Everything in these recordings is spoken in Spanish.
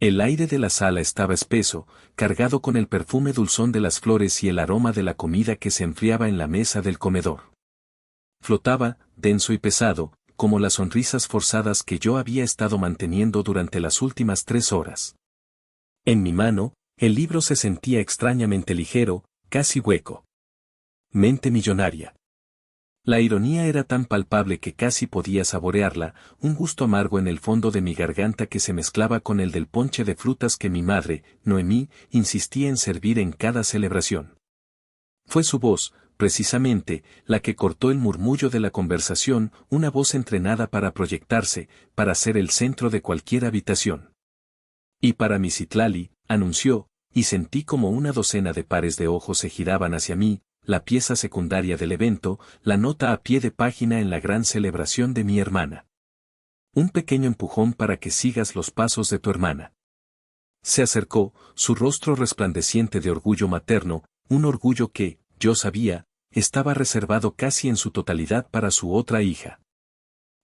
El aire de la sala estaba espeso, cargado con el perfume dulzón de las flores y el aroma de la comida que se enfriaba en la mesa del comedor. Flotaba, denso y pesado, como las sonrisas forzadas que yo había estado manteniendo durante las últimas 3 horas. En mi mano, el libro se sentía extrañamente ligero, casi hueco. Mente millonaria. La ironía era tan palpable que casi podía saborearla, un gusto amargo en el fondo de mi garganta que se mezclaba con el del ponche de frutas que mi madre, Noemí, insistía en servir en cada celebración. Fue su voz, precisamente, la que cortó el murmullo de la conversación, una voz entrenada para proyectarse, para ser el centro de cualquier habitación. Y para mi Citlali, anunció, y sentí como una docena de pares de ojos se giraban hacia mí, la pieza secundaria del evento, la nota a pie de página en la gran celebración de mi hermana. Un pequeño empujón para que sigas los pasos de tu hermana. Se acercó, su rostro resplandeciente de orgullo materno, un orgullo que, yo sabía, estaba reservado casi en su totalidad para su otra hija.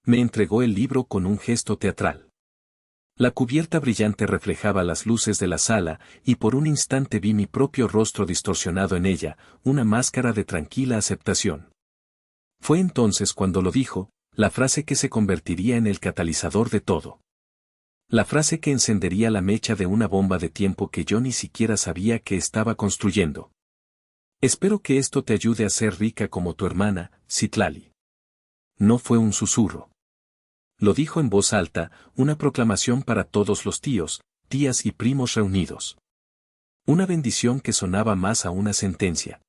Me entregó el libro con un gesto teatral. La cubierta brillante reflejaba las luces de la sala, y por un instante vi mi propio rostro distorsionado en ella, una máscara de tranquila aceptación. Fue entonces cuando lo dijo, la frase que se convertiría en el catalizador de todo. La frase que encendería la mecha de una bomba de tiempo que yo ni siquiera sabía que estaba construyendo. Espero que esto te ayude a ser rica como tu hermana, Citlali. No fue un susurro. Lo dijo en voz alta, una proclamación para todos los tíos, tías y primos reunidos. Una bendición que sonaba más a una sentencia.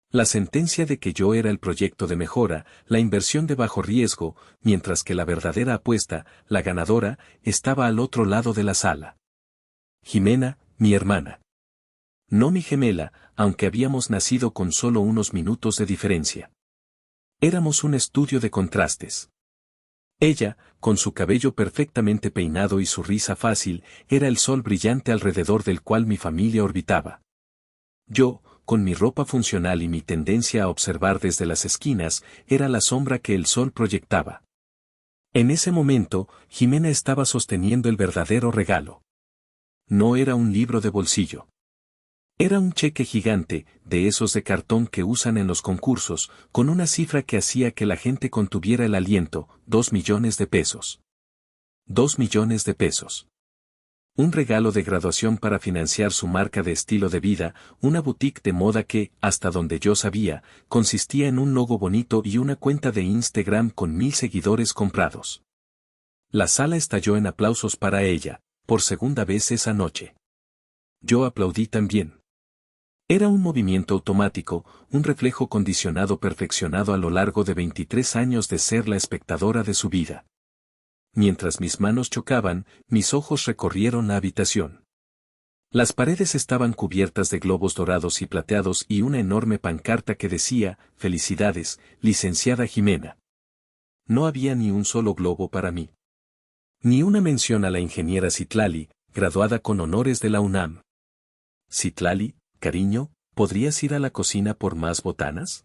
La sentencia de que yo era el proyecto de mejora, la inversión de bajo riesgo, mientras que la verdadera apuesta, la ganadora, estaba al otro lado de la sala. Jimena, mi hermana. No mi gemela, aunque habíamos nacido con solo unos minutos de diferencia. Éramos un estudio de contrastes. Ella, con su cabello perfectamente peinado y su risa fácil, era el sol brillante alrededor del cual mi familia orbitaba. Yo, con mi ropa funcional y mi tendencia a observar desde las esquinas, era la sombra que el sol proyectaba. En ese momento, Jimena estaba sosteniendo el verdadero regalo. No era un libro de bolsillo. Era un cheque gigante, de esos de cartón que usan en los concursos, con una cifra que hacía que la gente contuviera el aliento, 2 millones de pesos. 2 millones de pesos. Un regalo de graduación para financiar su marca de estilo de vida, una boutique de moda que, hasta donde yo sabía, consistía en un logo bonito y una cuenta de Instagram con 1000 seguidores comprados. La sala estalló en aplausos para ella, por segunda vez esa noche. Yo aplaudí también. Era un movimiento automático, un reflejo condicionado perfeccionado a lo largo de 23 años de ser la espectadora de su vida. Mientras mis manos chocaban, mis ojos recorrieron la habitación. Las paredes estaban cubiertas de globos dorados y plateados y una enorme pancarta que decía, «Felicidades, licenciada Jimena». No había ni un solo globo para mí. Ni una mención a la ingeniera Citlali, graduada con honores de la UNAM. «Citlali, cariño, ¿podrías ir a la cocina por más botanas?»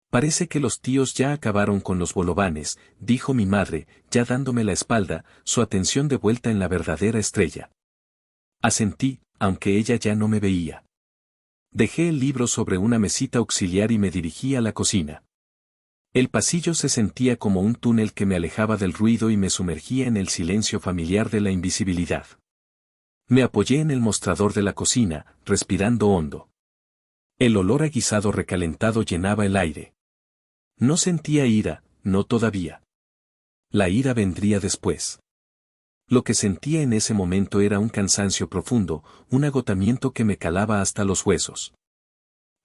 «Parece que los tíos ya acabaron con los bolovanes», dijo mi madre, ya dándome la espalda, su atención de vuelta en la verdadera estrella. Asentí, aunque ella ya no me veía. Dejé el libro sobre una mesita auxiliar y me dirigí a la cocina. El pasillo se sentía como un túnel que me alejaba del ruido y me sumergía en el silencio familiar de la invisibilidad. Me apoyé en el mostrador de la cocina, respirando hondo. El olor a guisado recalentado llenaba el aire. No sentía ira, no todavía. La ira vendría después. Lo que sentía en ese momento era un cansancio profundo, un agotamiento que me calaba hasta los huesos.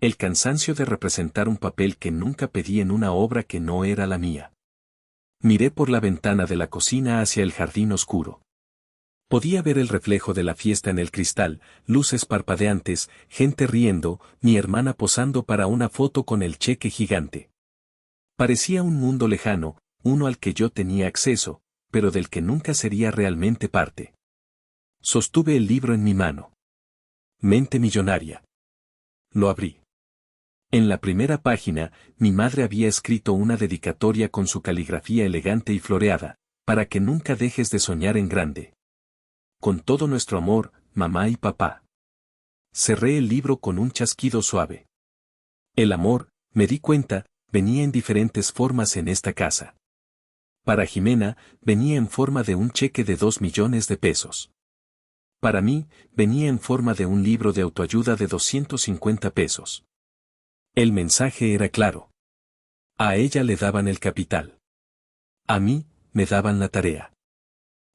El cansancio de representar un papel que nunca pedí en una obra que no era la mía. Miré por la ventana de la cocina hacia el jardín oscuro. Podía ver el reflejo de la fiesta en el cristal, luces parpadeantes, gente riendo, mi hermana posando para una foto con el cheque gigante. Parecía un mundo lejano, uno al que yo tenía acceso, pero del que nunca sería realmente parte. Sostuve el libro en mi mano. Mente millonaria. Lo abrí. En la primera página, mi madre había escrito una dedicatoria con su caligrafía elegante y floreada, para que nunca dejes de soñar en grande. con todo nuestro amor, mamá y papá. Cerré el libro con un chasquido suave. El amor, me di cuenta, venía en diferentes formas en esta casa. Para Jimena, venía en forma de un cheque de 2 millones de pesos. Para mí, venía en forma de un libro de autoayuda de 250 pesos. El mensaje era claro. A ella le daban el capital. A mí, me daban la tarea.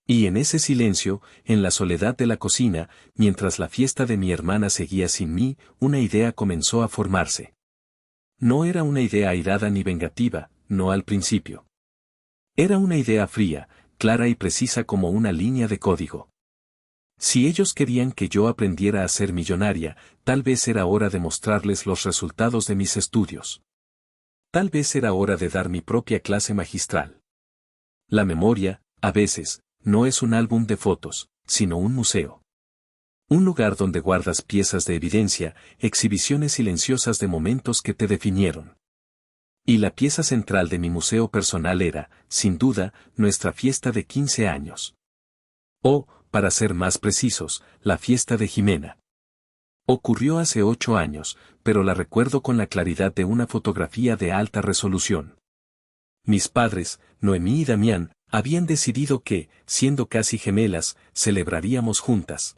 Y en ese silencio, en la soledad de la cocina, mientras la fiesta de mi hermana seguía sin mí, una idea comenzó a formarse. No era una idea airada ni vengativa, no al principio. Era una idea fría, clara y precisa como una línea de código. Si ellos querían que yo aprendiera a ser millonaria, tal vez era hora de mostrarles los resultados de mis estudios. Tal vez era hora de dar mi propia clase magistral. La memoria, a veces, no es un álbum de fotos, sino un museo. Un lugar donde guardas piezas de evidencia, exhibiciones silenciosas de momentos que te definieron. Y la pieza central de mi museo personal era, sin duda, nuestra fiesta de 15 años. O, para ser más precisos, la fiesta de Jimena. Ocurrió hace 8 años, pero la recuerdo con la claridad de una fotografía de alta resolución. Mis padres, Noemí y Damián, habían decidido que, siendo casi gemelas, celebraríamos juntas.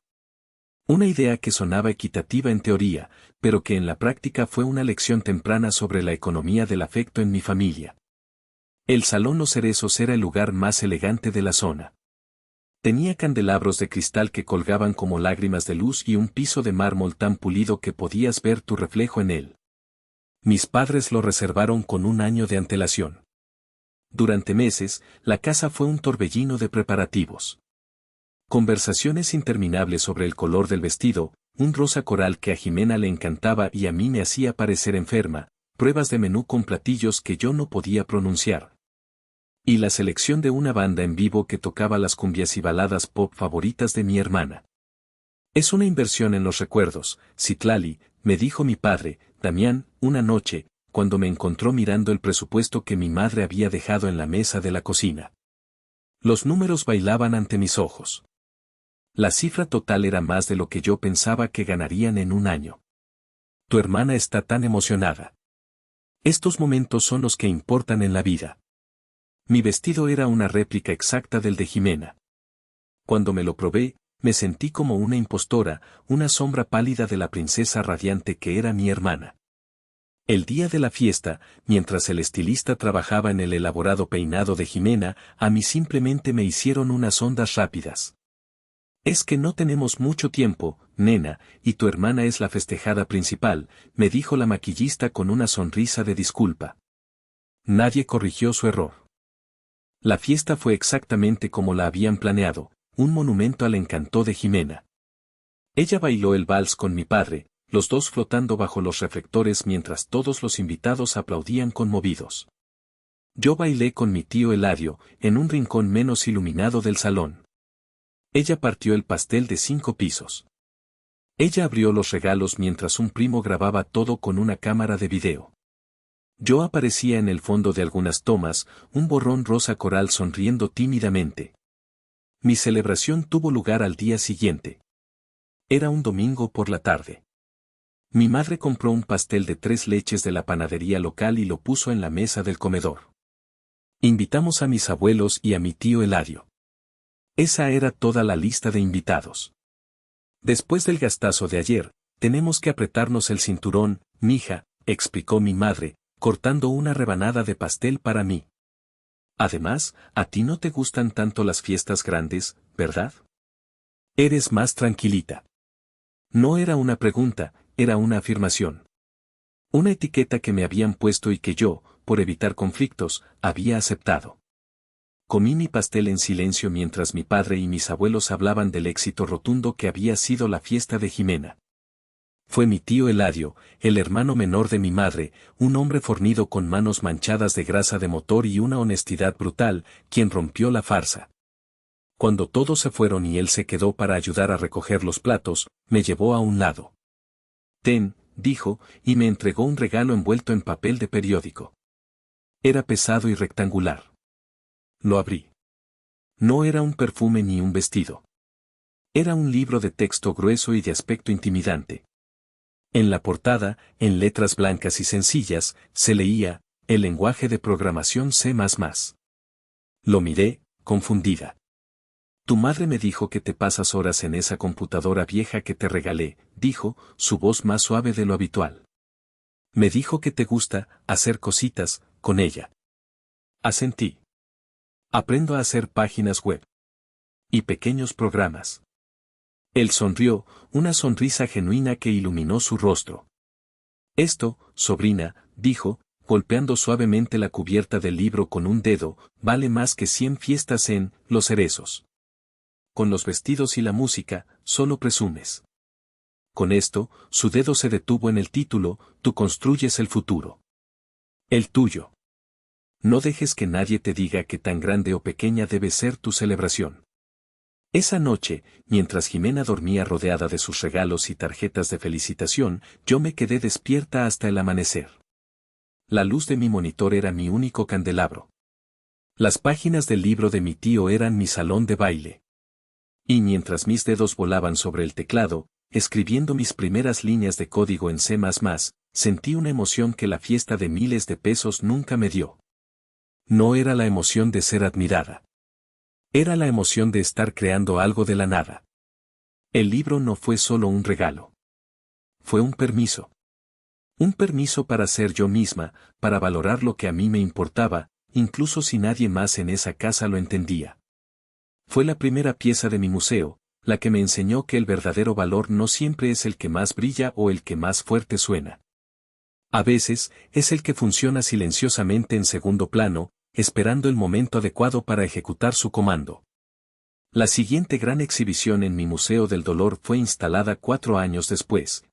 Una idea que sonaba equitativa en teoría, pero que en la práctica fue una lección temprana sobre la economía del afecto en mi familia. El Salón Los Cerezos era el lugar más elegante de la zona. Tenía candelabros de cristal que colgaban como lágrimas de luz y un piso de mármol tan pulido que podías ver tu reflejo en él. Mis padres lo reservaron con un año de antelación. Durante meses, la casa fue un torbellino de preparativos. Conversaciones interminables sobre el color del vestido, un rosa coral que a Jimena le encantaba y a mí me hacía parecer enferma, pruebas de menú con platillos que yo no podía pronunciar. Y la selección de una banda en vivo que tocaba las cumbias y baladas pop favoritas de mi hermana. Es una inversión en los recuerdos, Citlali, me dijo mi padre, Damián, una noche, cuando me encontró mirando el presupuesto que mi madre había dejado en la mesa de la cocina. Los números bailaban ante mis ojos. La cifra total era más de lo que yo pensaba que ganarían en un año. Tu hermana está tan emocionada. Estos momentos son los que importan en la vida. Mi vestido era una réplica exacta del de Jimena. Cuando me lo probé, me sentí como una impostora, una sombra pálida de la princesa radiante que era mi hermana. El día de la fiesta, mientras el estilista trabajaba en el elaborado peinado de Jimena, a mí simplemente me hicieron unas ondas rápidas. Es que no tenemos mucho tiempo, nena, y tu hermana es la festejada principal, me dijo la maquillista con una sonrisa de disculpa. Nadie corrigió su error. La fiesta fue exactamente como la habían planeado, un monumento al encanto de Jimena. Ella bailó el vals con mi padre, los dos flotando bajo los reflectores mientras todos los invitados aplaudían conmovidos. Yo bailé con mi tío Eladio, en un rincón menos iluminado del salón. Ella partió el pastel de 5 pisos. Ella abrió los regalos mientras un primo grababa todo con una cámara de video. Yo aparecía en el fondo de algunas tomas, un borrón rosa coral sonriendo tímidamente. Mi celebración tuvo lugar al día siguiente. Era un domingo por la tarde. Mi madre compró un pastel de 3 leches de la panadería local y lo puso en la mesa del comedor. Invitamos a mis abuelos y a mi tío Eladio. Esa era toda la lista de invitados. Después del gastazo de ayer, tenemos que apretarnos el cinturón, mija, explicó mi madre, cortando una rebanada de pastel para mí. Además, a ti no te gustan tanto las fiestas grandes, ¿verdad? Eres más tranquilita. No era una pregunta, era una afirmación. Una etiqueta que me habían puesto y que yo, por evitar conflictos, había aceptado. Comí mi pastel en silencio mientras mi padre y mis abuelos hablaban del éxito rotundo que había sido la fiesta de Jimena. Fue mi tío Eladio, el hermano menor de mi madre, un hombre fornido con manos manchadas de grasa de motor y una honestidad brutal, quien rompió la farsa. Cuando todos se fueron y él se quedó para ayudar a recoger los platos, me llevó a un lado. Ten, dijo, y me entregó un regalo envuelto en papel de periódico. Era pesado y rectangular. Lo abrí. No era un perfume ni un vestido. Era un libro de texto grueso y de aspecto intimidante. En la portada, en letras blancas y sencillas, se leía, el lenguaje de programación C++. Lo miré, confundida. Tu madre me dijo que te pasas horas en esa computadora vieja que te regalé, dijo, su voz más suave de lo habitual. Me dijo que te gusta hacer cositas con ella. Asentí. Aprendo a hacer páginas web. Y pequeños programas. Él sonrió, una sonrisa genuina que iluminó su rostro. Esto, sobrina, dijo, golpeando suavemente la cubierta del libro con un dedo, vale más que 100 fiestas en Los Cerezos. Con los vestidos y la música, solo presumes. Con esto, su dedo se detuvo en el título, tú construyes el futuro. El tuyo. No dejes que nadie te diga que tan grande o pequeña debe ser tu celebración. Esa noche, mientras Jimena dormía rodeada de sus regalos y tarjetas de felicitación, yo me quedé despierta hasta el amanecer. La luz de mi monitor era mi único candelabro. Las páginas del libro de mi tío eran mi salón de baile. Y mientras mis dedos volaban sobre el teclado, escribiendo mis primeras líneas de código en C++, sentí una emoción que la fiesta de miles de pesos nunca me dio. No era la emoción de ser admirada. Era la emoción de estar creando algo de la nada. El libro no fue solo un regalo. Fue un permiso. Un permiso para ser yo misma, para valorar lo que a mí me importaba, incluso si nadie más en esa casa lo entendía. Fue la primera pieza de mi museo, la que me enseñó que el verdadero valor no siempre es el que más brilla o el que más fuerte suena. A veces, es el que funciona silenciosamente en segundo plano, esperando el momento adecuado para ejecutar su comando. La siguiente gran exhibición en mi Museo del Dolor fue instalada 4 años después.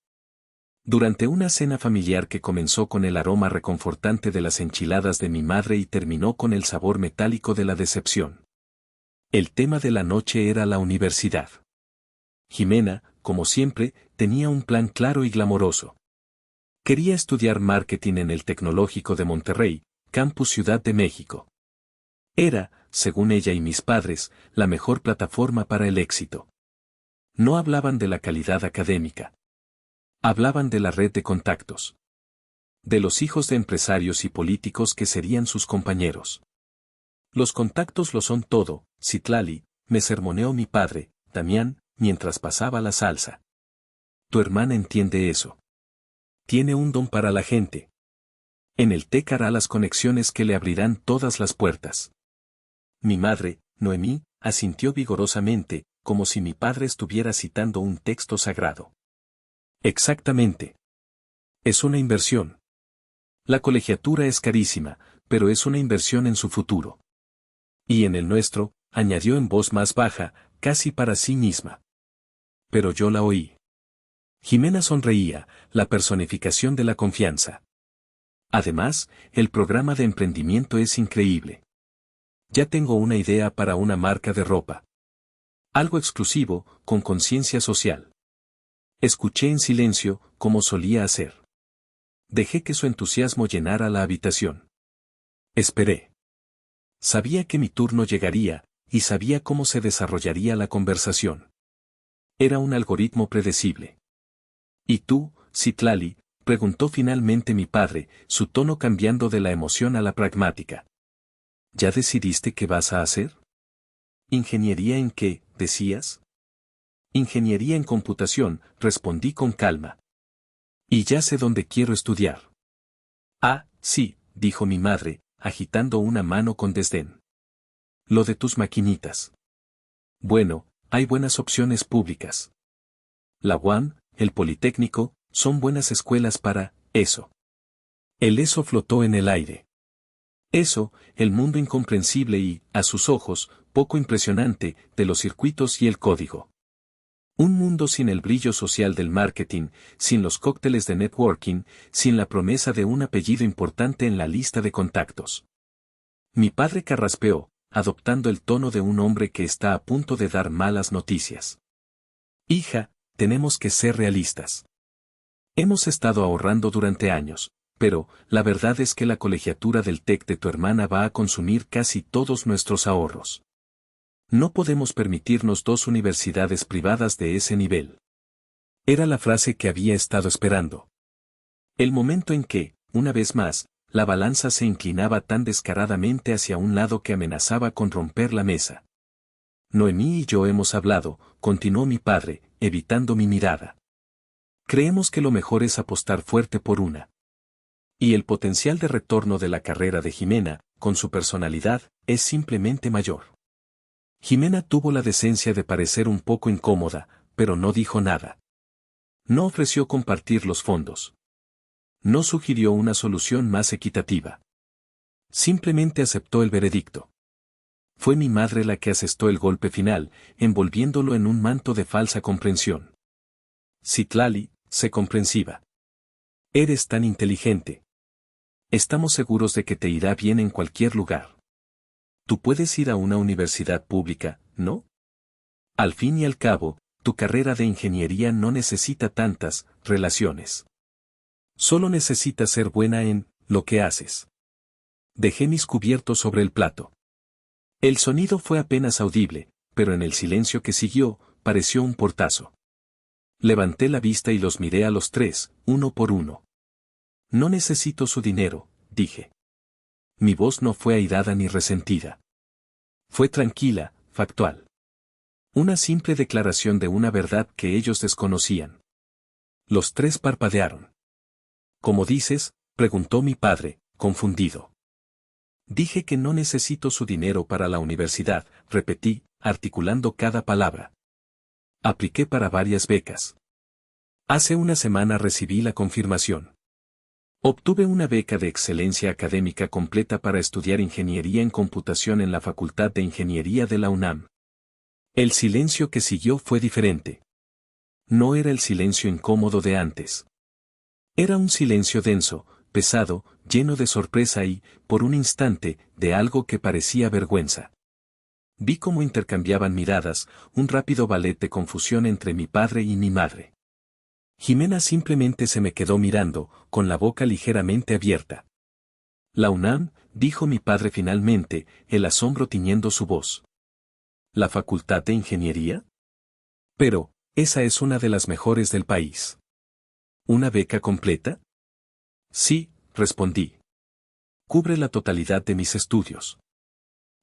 Durante una cena familiar que comenzó con el aroma reconfortante de las enchiladas de mi madre y terminó con el sabor metálico de la decepción. El tema de la noche era la universidad. Jimena, como siempre, tenía un plan claro y glamoroso. Quería estudiar marketing en el Tecnológico de Monterrey, Campus Ciudad de México. Era, según ella y mis padres, la mejor plataforma para el éxito. No hablaban de la calidad académica. Hablaban de la red de contactos. De los hijos de empresarios y políticos que serían sus compañeros. Los contactos lo son todo, Citlali, me sermoneó mi padre, Damián, mientras pasaba la salsa. Tu hermana entiende eso. Tiene un don para la gente. En el TEC hará las conexiones que le abrirán todas las puertas. Mi madre, Noemí, asintió vigorosamente, como si mi padre estuviera citando un texto sagrado. Exactamente. Es una inversión. La colegiatura es carísima, pero es una inversión en su futuro. Y en el nuestro, añadió en voz más baja, casi para sí misma. Pero yo la oí. Jimena sonreía, la personificación de la confianza. Además, el programa de emprendimiento es increíble. Ya tengo una idea para una marca de ropa. Algo exclusivo, con conciencia social. Escuché en silencio, como solía hacer. Dejé que su entusiasmo llenara la habitación. Esperé. Sabía que mi turno llegaría, y sabía cómo se desarrollaría la conversación. Era un algoritmo predecible. ¿Y tú, Citlali?, preguntó finalmente mi padre, su tono cambiando de la emoción a la pragmática. ¿Ya decidiste qué vas a hacer? ¿Ingeniería en qué, decías? Ingeniería en computación, respondí con calma. Y ya sé dónde quiero estudiar. Ah, sí, dijo mi madre, agitando una mano con desdén. Lo de tus maquinitas. Bueno, hay buenas opciones públicas. La UAM, el Politécnico, son buenas escuelas para eso. El eso flotó en el aire. Eso, el mundo incomprensible y, a sus ojos, poco impresionante, de los circuitos y el código. Un mundo sin el brillo social del marketing, sin los cócteles de networking, sin la promesa de un apellido importante en la lista de contactos. Mi padre carraspeó, adoptando el tono de un hombre que está a punto de dar malas noticias. Hija, tenemos que ser realistas. Hemos estado ahorrando durante años, pero, la verdad es que la colegiatura del TEC de tu hermana va a consumir casi todos nuestros ahorros. No podemos permitirnos dos universidades privadas de ese nivel. Era la frase que había estado esperando. El momento en que, una vez más, la balanza se inclinaba tan descaradamente hacia un lado que amenazaba con romper la mesa. Noemí y yo hemos hablado, continuó mi padre, evitando mi mirada. Creemos que lo mejor es apostar fuerte por una. Y el potencial de retorno de la carrera de Jimena, con su personalidad, es simplemente mayor. Jimena tuvo la decencia de parecer un poco incómoda, pero no dijo nada. No ofreció compartir los fondos. No sugirió una solución más equitativa. Simplemente aceptó el veredicto. Fue mi madre la que asestó el golpe final, envolviéndolo en un manto de falsa comprensión. Citlali, sé comprensiva. Eres tan inteligente. Estamos seguros de que te irá bien en cualquier lugar. Tú puedes ir a una universidad pública, ¿no? Al fin y al cabo, tu carrera de ingeniería no necesita tantas relaciones. Solo necesitas ser buena en lo que haces. Dejé mis cubiertos sobre el plato. El sonido fue apenas audible, pero en el silencio que siguió, pareció un portazo. Levanté la vista y los miré a los tres, uno por uno. No necesito su dinero, dije. Mi voz no fue airada ni resentida. Fue tranquila, factual. Una simple declaración de una verdad que ellos desconocían. Los tres parpadearon. ¿Cómo dices?, preguntó mi padre, confundido. Dije que no necesito su dinero para la universidad, repetí, articulando cada palabra. Apliqué para varias becas. Hace una semana recibí la confirmación. Obtuve una beca de excelencia académica completa para estudiar ingeniería en computación en la Facultad de Ingeniería de la UNAM. El silencio que siguió fue diferente. No era el silencio incómodo de antes. Era un silencio denso, pesado, lleno de sorpresa y, por un instante, de algo que parecía vergüenza. Vi cómo intercambiaban miradas, un rápido ballet de confusión entre mi padre y mi madre. Jimena simplemente se me quedó mirando, con la boca ligeramente abierta. La UNAM, dijo mi padre finalmente, el asombro tiñendo su voz. ¿La Facultad de Ingeniería? Pero, esa es una de las mejores del país. ¿Una beca completa? Sí, respondí. Cubre la totalidad de mis estudios.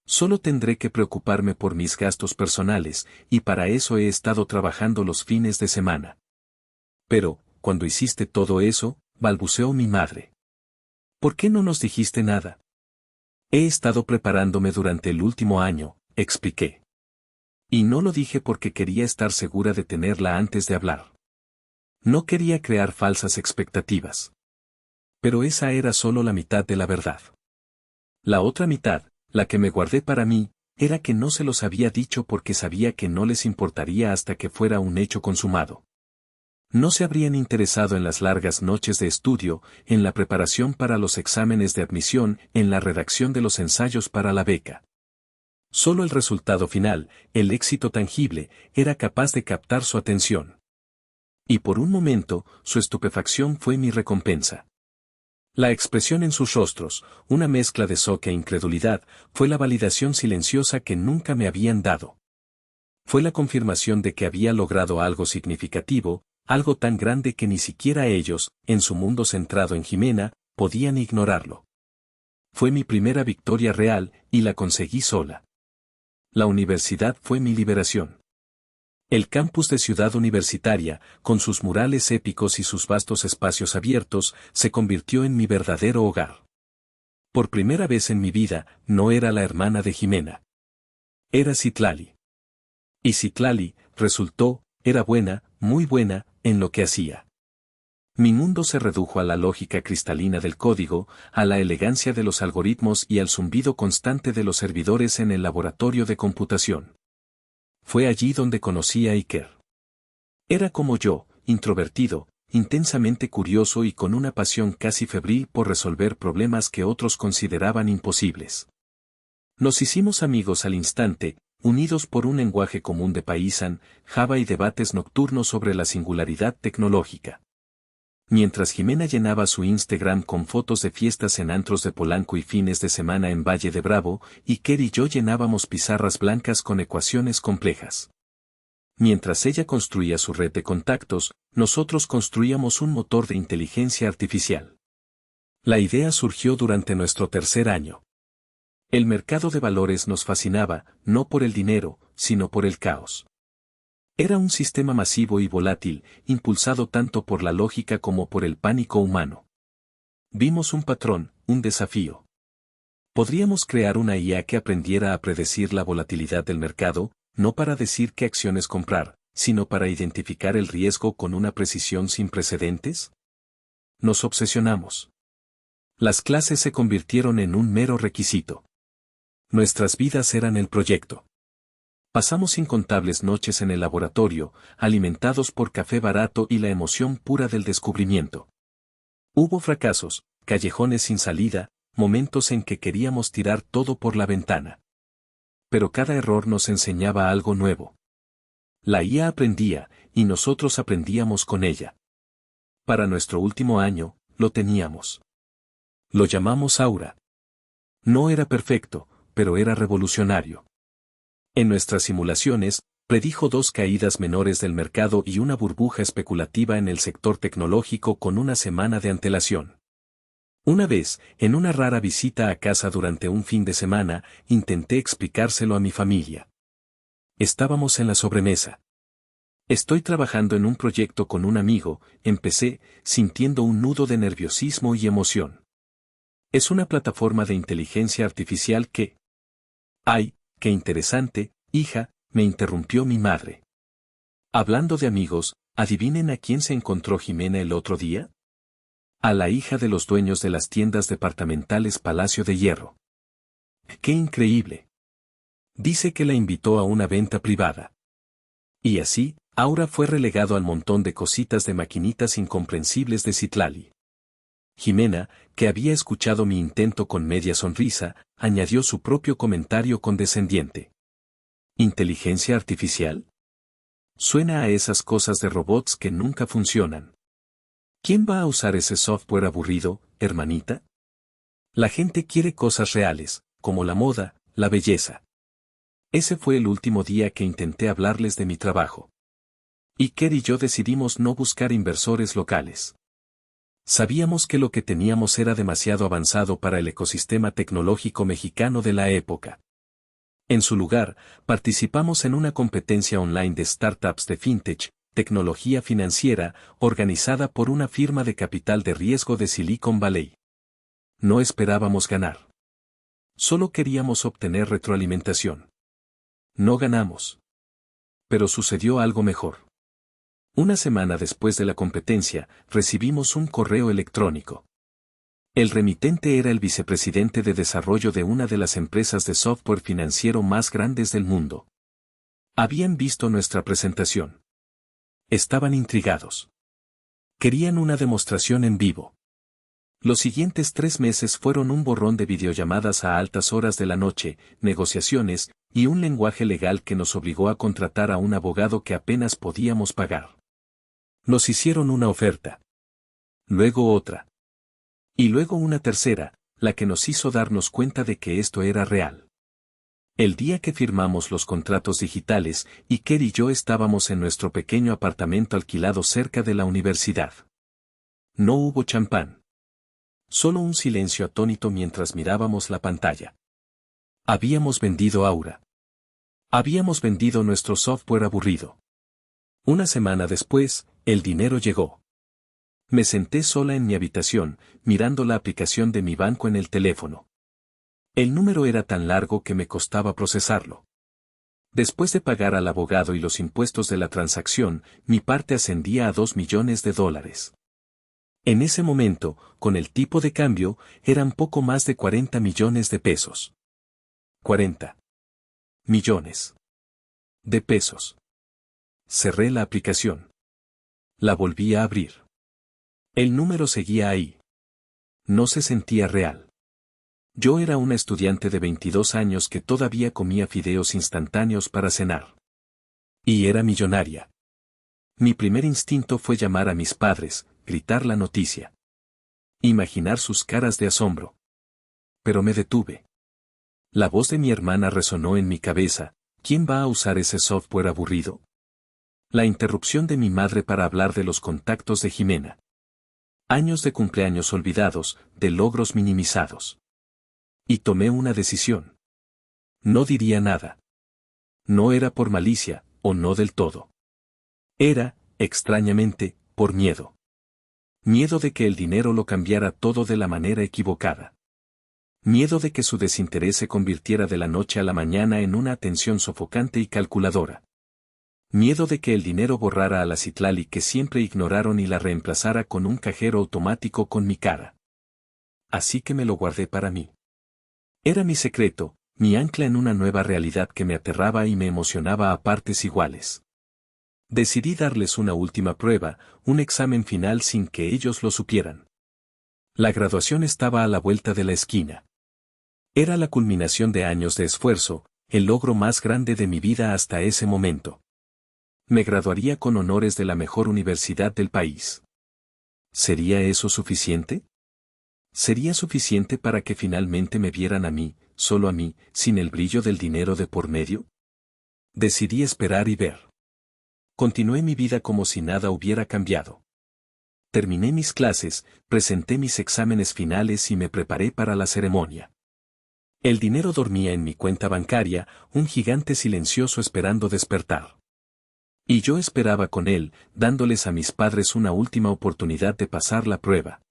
Solo tendré que preocuparme por mis gastos personales, y para eso he estado trabajando los fines de semana. Pero, cuando hiciste todo eso, balbuceó mi madre. ¿Por qué no nos dijiste nada? He estado preparándome durante el último año, expliqué. Y no lo dije porque quería estar segura de tenerla antes de hablar. No quería crear falsas expectativas. Pero esa era solo la mitad de la verdad. La otra mitad, la que me guardé para mí, era que no se los había dicho porque sabía que no les importaría hasta que fuera un hecho consumado. No se habrían interesado en las largas noches de estudio, en la preparación para los exámenes de admisión, en la redacción de los ensayos para la beca. Solo el resultado final, el éxito tangible, era capaz de captar su atención. Y por un momento, su estupefacción fue mi recompensa. La expresión en sus rostros, una mezcla de shock e incredulidad, fue la validación silenciosa que nunca me habían dado. Fue la confirmación de que había logrado algo significativo, algo tan grande que ni siquiera ellos, en su mundo centrado en Jimena, podían ignorarlo. Fue mi primera victoria real, y la conseguí sola. La universidad fue mi liberación. El campus de Ciudad Universitaria, con sus murales épicos y sus vastos espacios abiertos, se convirtió en mi verdadero hogar. Por primera vez en mi vida, no era la hermana de Jimena. Era Citlali. Y Citlali, resultó, era buena, muy buena, en lo que hacía. Mi mundo se redujo a la lógica cristalina del código, a la elegancia de los algoritmos y al zumbido constante de los servidores en el laboratorio de computación. Fue allí donde conocí a Iker. Era como yo, introvertido, intensamente curioso y con una pasión casi febril por resolver problemas que otros consideraban imposibles. Nos hicimos amigos al instante, unidos por un lenguaje común de Python, Java y debates nocturnos sobre la singularidad tecnológica. Mientras Jimena llenaba su Instagram con fotos de fiestas en antros de Polanco y fines de semana en Valle de Bravo, Iker y yo llenábamos pizarras blancas con ecuaciones complejas. Mientras ella construía su red de contactos, nosotros construíamos un motor de inteligencia artificial. La idea surgió durante nuestro tercer año. El mercado de valores nos fascinaba, no por el dinero, sino por el caos. Era un sistema masivo y volátil, impulsado tanto por la lógica como por el pánico humano. Vimos un patrón, un desafío. Podríamos crear una IA que aprendiera a predecir la volatilidad del mercado, no para decir qué acciones comprar, sino para identificar el riesgo con una precisión sin precedentes. Nos obsesionamos. Las clases se convirtieron en un mero requisito. Nuestras vidas eran el proyecto. Pasamos incontables noches en el laboratorio, alimentados por café barato y la emoción pura del descubrimiento. Hubo fracasos, callejones sin salida, momentos en que queríamos tirar todo por la ventana. Pero cada error nos enseñaba algo nuevo. La IA aprendía, y nosotros aprendíamos con ella. Para nuestro último año, lo teníamos. Lo llamamos Aura. No era perfecto, pero era revolucionario. En nuestras simulaciones, predijo 2 caídas menores del mercado y una burbuja especulativa en el sector tecnológico con una semana de antelación. Una vez, en una rara visita a casa durante un fin de semana, intenté explicárselo a mi familia. Estábamos en la sobremesa. Estoy trabajando en un proyecto con un amigo, empecé, sintiendo un nudo de nerviosismo y emoción. Es una plataforma de inteligencia artificial que... ¡Ay, qué interesante, hija!, me interrumpió mi madre. Hablando de amigos, ¿adivinen a quién se encontró Jimena el otro día? A la hija de los dueños de las tiendas departamentales Palacio de Hierro. ¡Qué increíble! Dice que la invitó a una venta privada. Y así, Aura fue relegado al montón de cositas de maquinitas incomprensibles de Citlali. Jimena, que había escuchado mi intento con media sonrisa, añadió su propio comentario condescendiente. ¿Inteligencia artificial? Suena a esas cosas de robots que nunca funcionan. ¿Quién va a usar ese software aburrido, hermanita? La gente quiere cosas reales, como la moda, la belleza. Ese fue el último día que intenté hablarles de mi trabajo. Iker y yo decidimos no buscar inversores locales. Sabíamos que lo que teníamos era demasiado avanzado para el ecosistema tecnológico mexicano de la época. En su lugar, participamos en una competencia online de startups de fintech, tecnología financiera, organizada por una firma de capital de riesgo de Silicon Valley. No esperábamos ganar. Solo queríamos obtener retroalimentación. No ganamos. Pero sucedió algo mejor. Una semana después de la competencia, recibimos un correo electrónico. El remitente era el vicepresidente de desarrollo de una de las empresas de software financiero más grandes del mundo. Habían visto nuestra presentación. Estaban intrigados. Querían una demostración en vivo. Los siguientes 3 meses fueron un borrón de videollamadas a altas horas de la noche, negociaciones, y un lenguaje legal que nos obligó a contratar a un abogado que apenas podíamos pagar. Nos hicieron una oferta. Luego otra. Y luego una tercera, la que nos hizo darnos cuenta de que esto era real. El día que firmamos los contratos digitales, Iker y yo estábamos en nuestro pequeño apartamento alquilado cerca de la universidad. No hubo champán. Solo un silencio atónito mientras mirábamos la pantalla. Habíamos vendido Aura. Habíamos vendido nuestro software aburrido. Una semana después, el dinero llegó. Me senté sola en mi habitación, mirando la aplicación de mi banco en el teléfono. El número era tan largo que me costaba procesarlo. Después de pagar al abogado y los impuestos de la transacción, mi parte ascendía a $2 millones. En ese momento, con el tipo de cambio, eran poco más de 40 millones de pesos. 40 millones de pesos. Cerré la aplicación. La volví a abrir. El número seguía ahí. No se sentía real. Yo era una estudiante de 22 años que todavía comía fideos instantáneos para cenar. Y era millonaria. Mi primer instinto fue llamar a mis padres, gritar la noticia. Imaginar sus caras de asombro. Pero me detuve. La voz de mi hermana resonó en mi cabeza: ¿quién va a usar ese software aburrido? La interrupción de mi madre para hablar de los contactos de Jimena. Años de cumpleaños olvidados, de logros minimizados. Y tomé una decisión. No diría nada. No era por malicia, o no del todo. Era, extrañamente, por miedo. Miedo de que el dinero lo cambiara todo de la manera equivocada. Miedo de que su desinterés se convirtiera de la noche a la mañana en una atención sofocante y calculadora. Miedo de que el dinero borrara a la Citlali que siempre ignoraron y la reemplazara con un cajero automático con mi cara. Así que me lo guardé para mí. Era mi secreto, mi ancla en una nueva realidad que me aterraba y me emocionaba a partes iguales. Decidí darles una última prueba, un examen final sin que ellos lo supieran. La graduación estaba a la vuelta de la esquina. Era la culminación de años de esfuerzo, el logro más grande de mi vida hasta ese momento. Me graduaría con honores de la mejor universidad del país. ¿Sería eso suficiente? ¿Sería suficiente para que finalmente me vieran a mí, solo a mí, sin el brillo del dinero de por medio? Decidí esperar y ver. Continué mi vida como si nada hubiera cambiado. Terminé mis clases, presenté mis exámenes finales y me preparé para la ceremonia. El dinero dormía en mi cuenta bancaria, un gigante silencioso esperando despertar. Y yo esperaba con él, dándoles a mis padres una última oportunidad de pasar la prueba.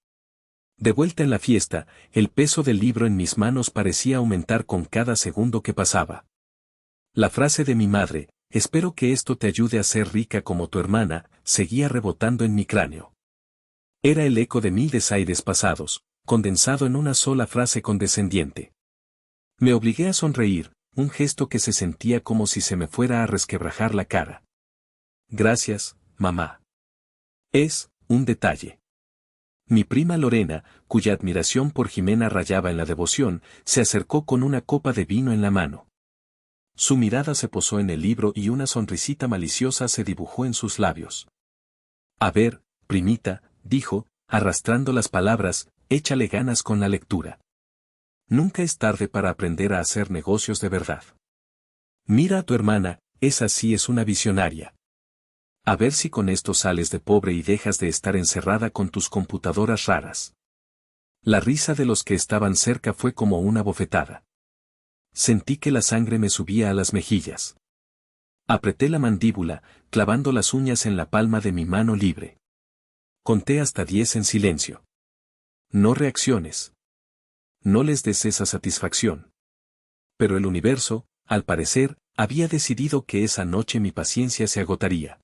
De vuelta en la fiesta, el peso del libro en mis manos parecía aumentar con cada segundo que pasaba. La frase de mi madre: espero que esto te ayude a ser rica como tu hermana, seguía rebotando en mi cráneo. Era el eco de 1000 desaires pasados, condensado en una sola frase condescendiente. Me obligué a sonreír, un gesto que se sentía como si se me fuera a resquebrajar la cara. Gracias, mamá. Es un detalle. Mi prima Lorena, cuya admiración por Jimena rayaba en la devoción, se acercó con una copa de vino en la mano. Su mirada se posó en el libro y una sonrisita maliciosa se dibujó en sus labios. A ver, primita, dijo, arrastrando las palabras, échale ganas con la lectura. Nunca es tarde para aprender a hacer negocios de verdad. Mira a tu hermana, esa sí es una visionaria. A ver si con esto sales de pobre y dejas de estar encerrada con tus computadoras raras. La risa de los que estaban cerca fue como una bofetada. Sentí que la sangre me subía a las mejillas. Apreté la mandíbula, clavando las uñas en la palma de mi mano libre. Conté hasta 10 en silencio. No reacciones. No les des esa satisfacción. Pero el universo, al parecer, había decidido que esa noche mi paciencia se agotaría.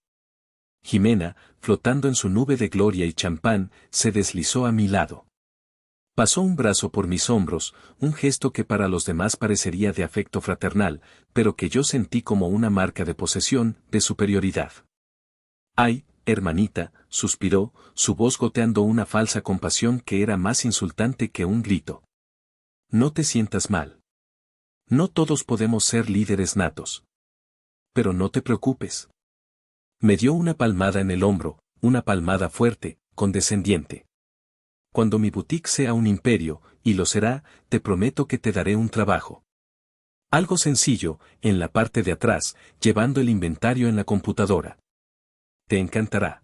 Jimena, flotando en su nube de gloria y champán, se deslizó a mi lado. Pasó un brazo por mis hombros, un gesto que para los demás parecería de afecto fraternal, pero que yo sentí como una marca de posesión, de superioridad. «Ay, hermanita», suspiró, su voz goteando una falsa compasión que era más insultante que un grito. «No te sientas mal. No todos podemos ser líderes natos. Pero no te preocupes». Me dio una palmada en el hombro, una palmada fuerte, condescendiente. Cuando mi boutique sea un imperio, y lo será, te prometo que te daré un trabajo. Algo sencillo, en la parte de atrás, llevando el inventario en la computadora. Te encantará.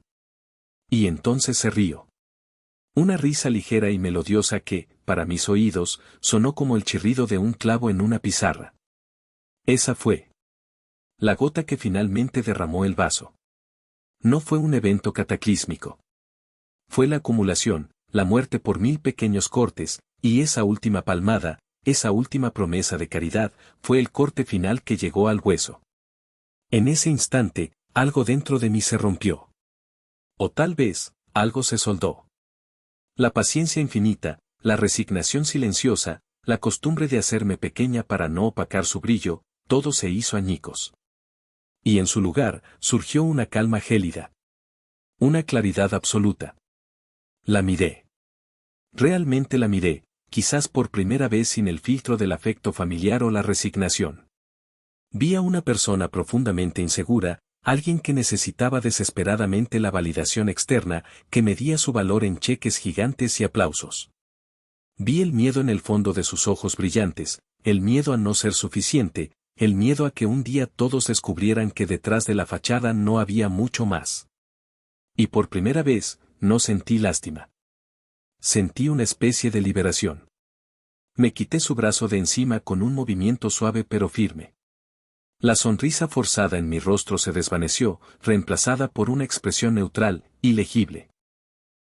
Y entonces se rió. Una risa ligera y melodiosa que, para mis oídos, sonó como el chirrido de un clavo en una pizarra. Esa fue la gota que finalmente derramó el vaso. No fue un evento cataclísmico. Fue la acumulación, la muerte por 1000 pequeños cortes, y esa última palmada, esa última promesa de caridad, fue el corte final que llegó al hueso. En ese instante, algo dentro de mí se rompió. O tal vez, algo se soldó. La paciencia infinita, la resignación silenciosa, la costumbre de hacerme pequeña para no opacar su brillo, todo se hizo añicos. Y en su lugar, surgió una calma gélida. Una claridad absoluta. La miré. Realmente la miré, quizás por primera vez sin el filtro del afecto familiar o la resignación. Vi a una persona profundamente insegura, Alguien que necesitaba desesperadamente la validación externa, que medía su valor en cheques gigantes y aplausos. Vi el miedo en el fondo de sus ojos brillantes, el miedo a no ser suficiente, el miedo a que un día todos descubrieran que detrás de la fachada no había mucho más. Y por primera vez, no sentí lástima. Sentí una especie de liberación. Me quité su brazo de encima con un movimiento suave pero firme. La sonrisa forzada en mi rostro se desvaneció, reemplazada por una expresión neutral, ilegible.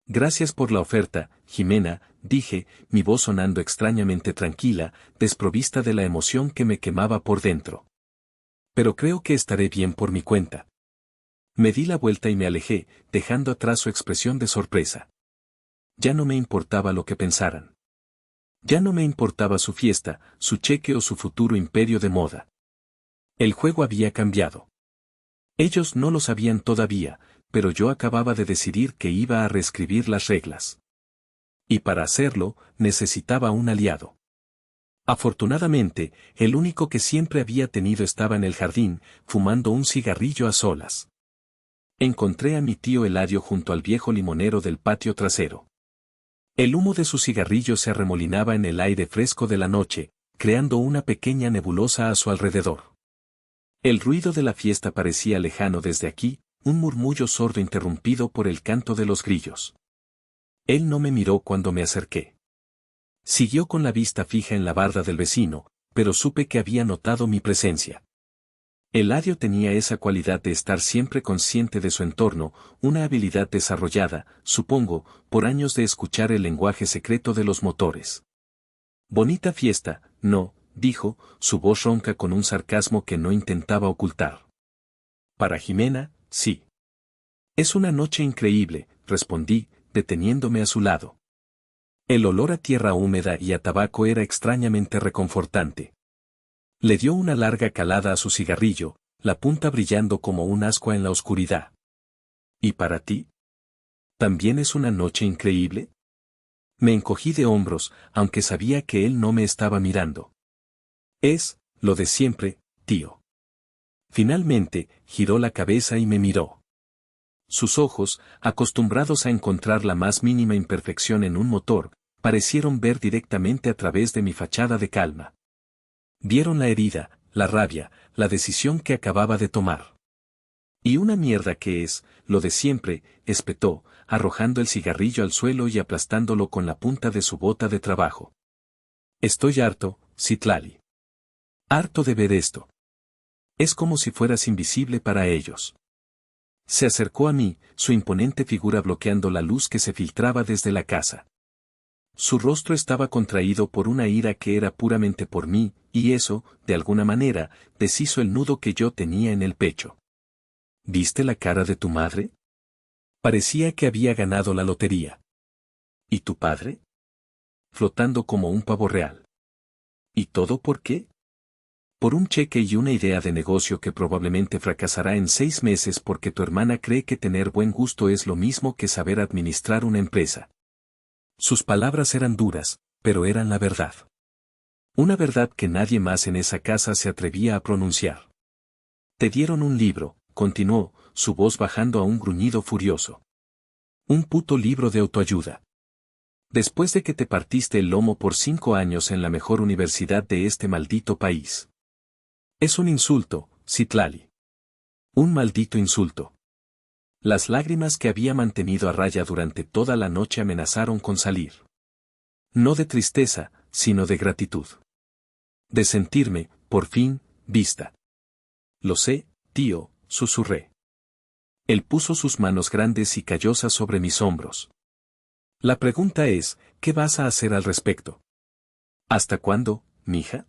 Gracias por la oferta, Jimena, dije, mi voz sonando extrañamente tranquila, desprovista de la emoción que me quemaba por dentro. Pero creo que estaré bien por mi cuenta. Me di la vuelta y me alejé, dejando atrás su expresión de sorpresa. Ya no me importaba lo que pensaran. Ya no me importaba su fiesta, su cheque o su futuro imperio de moda. El juego había cambiado. Ellos no lo sabían todavía, pero yo acababa de decidir que iba a reescribir las reglas. Y para hacerlo, necesitaba un aliado. Afortunadamente, el único que siempre había tenido estaba en el jardín, fumando un cigarrillo a solas. Encontré a mi tío Eladio junto al viejo limonero del patio trasero. El humo de su cigarrillo se arremolinaba en el aire fresco de la noche, creando una pequeña nebulosa a su alrededor. El ruido de la fiesta parecía lejano desde aquí, un murmullo sordo interrumpido por el canto de los grillos. Él no me miró cuando me acerqué. Siguió con la vista fija en la barda del vecino, pero supe que había notado mi presencia. Eladio tenía esa cualidad de estar siempre consciente de su entorno, una habilidad desarrollada, supongo, por años de escuchar el lenguaje secreto de los motores. Bonita fiesta, no, dijo, su voz ronca con un sarcasmo que no intentaba ocultar. Para Jimena, sí. Es una noche increíble, respondí, deteniéndome a su lado. El olor a tierra húmeda y a tabaco era extrañamente reconfortante. Le dio una larga calada a su cigarrillo, la punta brillando como un ascua en la oscuridad. ¿Y para ti? ¿También es una noche increíble? Me encogí de hombros, aunque sabía que él no me estaba mirando. Es, lo de siempre, tío. Finalmente, giró la cabeza y me miró. Sus ojos, acostumbrados a encontrar la más mínima imperfección en un motor, parecieron ver directamente a través de mi fachada de calma. Vieron la herida, la rabia, la decisión que acababa de tomar. Y una mierda que es, lo de siempre, espetó, arrojando el cigarrillo al suelo y aplastándolo con la punta de su bota de trabajo. Estoy harto, Citlali. Harto de ver esto. Es como si fueras invisible para ellos. Se acercó a mí, su imponente figura bloqueando la luz que se filtraba desde la casa. Su rostro estaba contraído por una ira que era puramente por mí, y eso, de alguna manera, deshizo el nudo que yo tenía en el pecho. ¿Viste la cara de tu madre? Parecía que había ganado la lotería. ¿Y tu padre? Flotando como un pavo real. ¿Y todo por qué? Por un cheque y una idea de negocio que probablemente fracasará en 6 meses porque tu hermana cree que tener buen gusto es lo mismo que saber administrar una empresa. Sus palabras eran duras, pero eran la verdad. Una verdad que nadie más en esa casa se atrevía a pronunciar. Te dieron un libro, continuó, su voz bajando a un gruñido furioso. Un puto libro de autoayuda. Después de que te partiste el lomo por 5 años en la mejor universidad de este maldito país. Es un insulto, Citlali. Un maldito insulto. Las lágrimas que había mantenido a raya durante toda la noche amenazaron con salir. No de tristeza, sino de gratitud. De sentirme, por fin, vista. Lo sé, tío, susurré. Él puso sus manos grandes y callosas sobre mis hombros. La pregunta es, ¿qué vas a hacer al respecto? ¿Hasta cuándo, mija?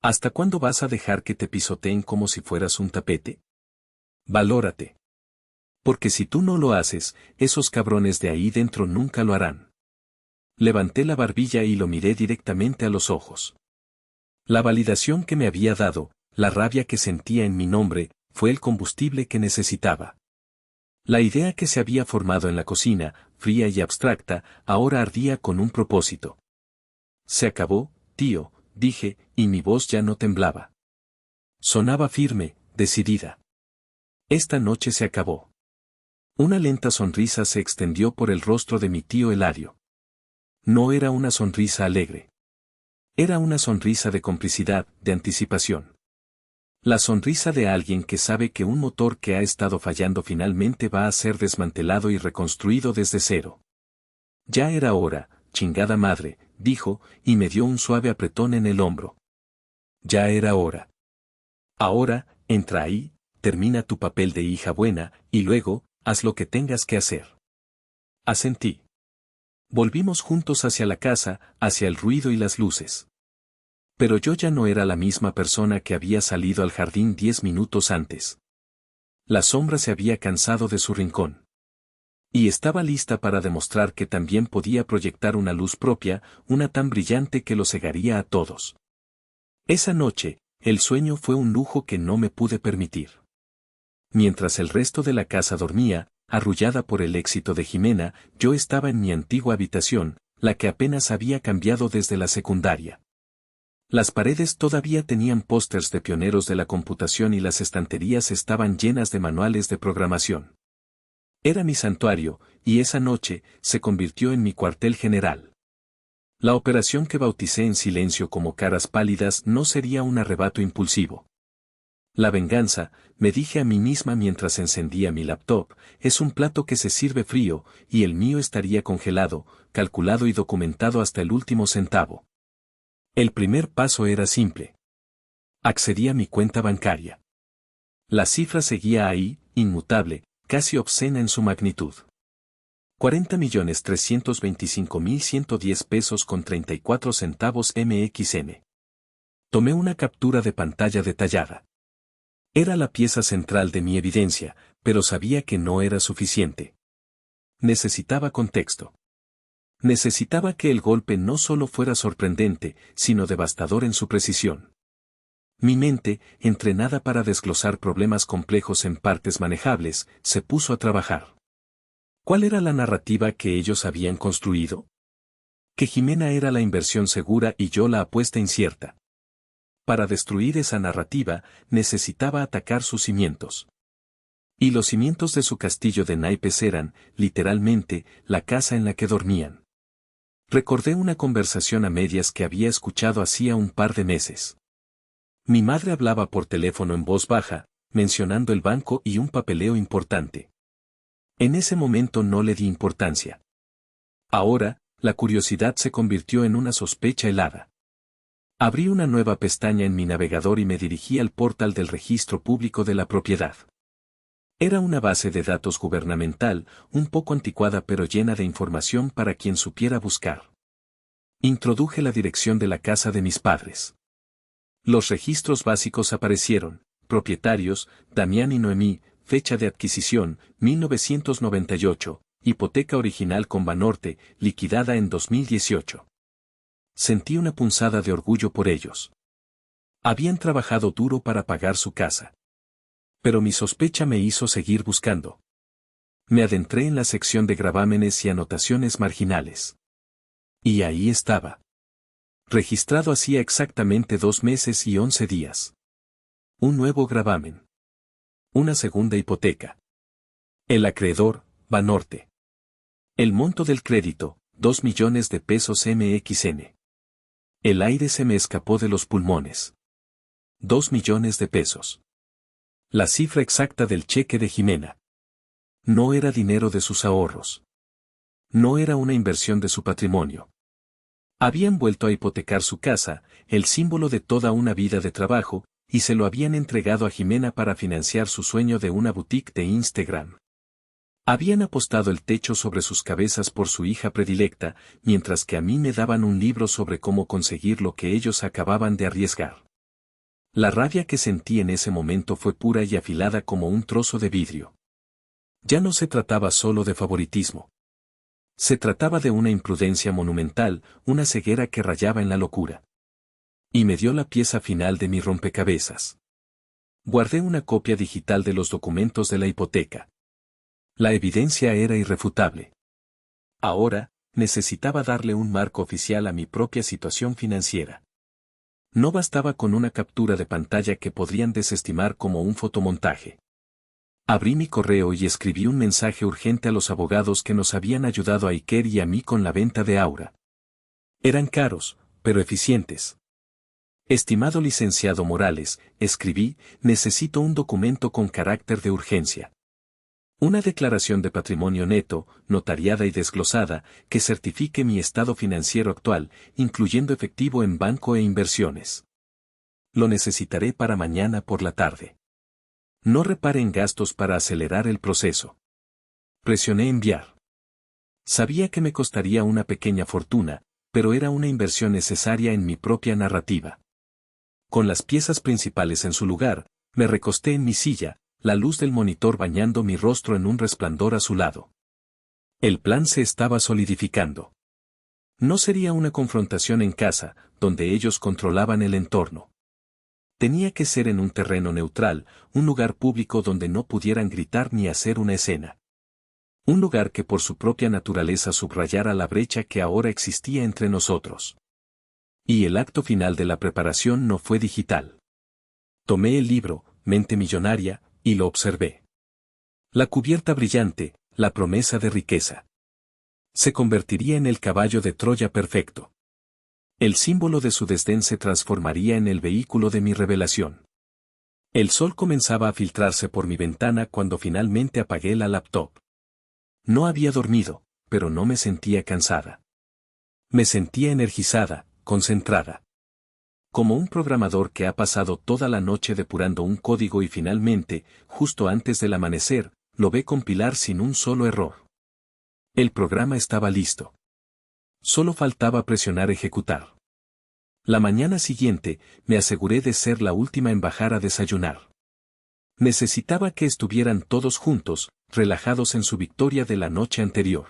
¿Hasta cuándo vas a dejar que te pisoteen como si fueras un tapete? Valórate. Porque si tú no lo haces, esos cabrones de ahí dentro nunca lo harán. Levanté la barbilla y lo miré directamente a los ojos. La validación que me había dado, la rabia que sentía en mi nombre, fue el combustible que necesitaba. La idea que se había formado en la cocina, fría y abstracta, ahora ardía con un propósito. Se acabó, tío, dije, y mi voz ya no temblaba. Sonaba firme, decidida. Esta noche se acabó. Una lenta sonrisa se extendió por el rostro de mi tío Eladio. No era una sonrisa alegre. Era una sonrisa de complicidad, de anticipación. La sonrisa de alguien que sabe que un motor que ha estado fallando finalmente va a ser desmantelado y reconstruido desde cero. Ya era hora, chingada madre, dijo, y me dio un suave apretón en el hombro. Ya era hora. Ahora, entra ahí, termina tu papel de hija buena, y luego, haz lo que tengas que hacer. Asentí. Volvimos juntos hacia la casa, hacia el ruido y las luces. Pero yo ya no era la misma persona que había salido al jardín 10 minutos antes. La sombra se había cansado de su rincón. Y estaba lista para demostrar que también podía proyectar una luz propia, una tan brillante que lo cegaría a todos. Esa noche, el sueño fue un lujo que no me pude permitir. Mientras el resto de la casa dormía, arrullada por el éxito de Jimena, yo estaba en mi antigua habitación, la que apenas había cambiado desde la secundaria. Las paredes todavía tenían pósters de pioneros de la computación y las estanterías estaban llenas de manuales de programación. Era mi santuario, y esa noche se convirtió en mi cuartel general. La operación que bauticé en silencio como Caras Pálidas no sería un arrebato impulsivo. La venganza, me dije a mí misma mientras encendía mi laptop, es un plato que se sirve frío, y el mío estaría congelado, calculado y documentado hasta el último centavo. El primer paso era simple. Accedí a mi cuenta bancaria. La cifra seguía ahí, inmutable, casi obscena en su magnitud. 40.325.110 pesos con 34 centavos MXN. Tomé una captura de pantalla detallada. Era la pieza central de mi evidencia, pero sabía que no era suficiente. Necesitaba contexto. Necesitaba que el golpe no solo fuera sorprendente, sino devastador en su precisión. Mi mente, entrenada para desglosar problemas complejos en partes manejables, se puso a trabajar. ¿Cuál era la narrativa que ellos habían construido? Que Jimena era la inversión segura y yo la apuesta incierta. Para destruir esa narrativa, necesitaba atacar sus cimientos. Y los cimientos de su castillo de naipes eran, literalmente, la casa en la que dormían. Recordé una conversación a medias que había escuchado hacía un par de meses. Mi madre hablaba por teléfono en voz baja, mencionando el banco y un papeleo importante. En ese momento no le di importancia. Ahora, la curiosidad se convirtió en una sospecha helada. Abrí una nueva pestaña en mi navegador y me dirigí al portal del Registro Público de la Propiedad. Era una base de datos gubernamental, un poco anticuada pero llena de información para quien supiera buscar. Introduje la dirección de la casa de mis padres. Los registros básicos aparecieron: propietarios, Damián y Noemí, fecha de adquisición, 1998, hipoteca original con Banorte, liquidada en 2018. Sentí una punzada de orgullo por ellos. Habían trabajado duro para pagar su casa. Pero mi sospecha me hizo seguir buscando. Me adentré en la sección de gravámenes y anotaciones marginales. Y ahí estaba. Registrado hacía exactamente 2 meses y 11 días. Un nuevo gravamen. Una segunda hipoteca. El acreedor, Banorte. El monto del crédito, 2 millones de pesos MXN. El aire se me escapó de los pulmones. 2 millones de pesos. La cifra exacta del cheque de Jimena. No era dinero de sus ahorros. No era una inversión de su patrimonio. Habían vuelto a hipotecar su casa, el símbolo de toda una vida de trabajo, y se lo habían entregado a Jimena para financiar su sueño de una boutique de Instagram. Habían apostado el techo sobre sus cabezas por su hija predilecta, mientras que a mí me daban un libro sobre cómo conseguir lo que ellos acababan de arriesgar. La rabia que sentí en ese momento fue pura y afilada como un trozo de vidrio. Ya no se trataba solo de favoritismo. Se trataba de una imprudencia monumental, una ceguera que rayaba en la locura. Y me dio la pieza final de mi rompecabezas. Guardé una copia digital de los documentos de la hipoteca. La evidencia era irrefutable. Ahora, necesitaba darle un marco oficial a mi propia situación financiera. No bastaba con una captura de pantalla que podrían desestimar como un fotomontaje. Abrí mi correo y escribí un mensaje urgente a los abogados que nos habían ayudado a Iker y a mí con la venta de Aura. Eran caros, pero eficientes. Estimado licenciado Morales, escribí, necesito un documento con carácter de urgencia. Una declaración de patrimonio neto, notariada y desglosada, que certifique mi estado financiero actual, incluyendo efectivo en banco e inversiones. Lo necesitaré para mañana por la tarde. No repare en gastos para acelerar el proceso. Presioné enviar. Sabía que me costaría una pequeña fortuna, pero era una inversión necesaria en mi propia narrativa. Con las piezas principales en su lugar, me recosté en mi silla, la luz del monitor bañando mi rostro en un resplandor azulado. El plan se estaba solidificando. No sería una confrontación en casa, donde ellos controlaban el entorno. Tenía que ser en un terreno neutral, un lugar público donde no pudieran gritar ni hacer una escena. Un lugar que por su propia naturaleza subrayara la brecha que ahora existía entre nosotros. Y el acto final de la preparación no fue digital. Tomé el libro, Mente Millonaria, y lo observé. La cubierta brillante, la promesa de riqueza. Se convertiría en el caballo de Troya perfecto. El símbolo de su desdén se transformaría en el vehículo de mi revelación. El sol comenzaba a filtrarse por mi ventana cuando finalmente apagué la laptop. No había dormido, pero no me sentía cansada. Me sentía energizada, concentrada. Como un programador que ha pasado toda la noche depurando un código y finalmente, justo antes del amanecer, lo ve compilar sin un solo error. El programa estaba listo. Solo faltaba presionar ejecutar. La mañana siguiente, me aseguré de ser la última en bajar a desayunar. Necesitaba que estuvieran todos juntos, relajados en su victoria de la noche anterior.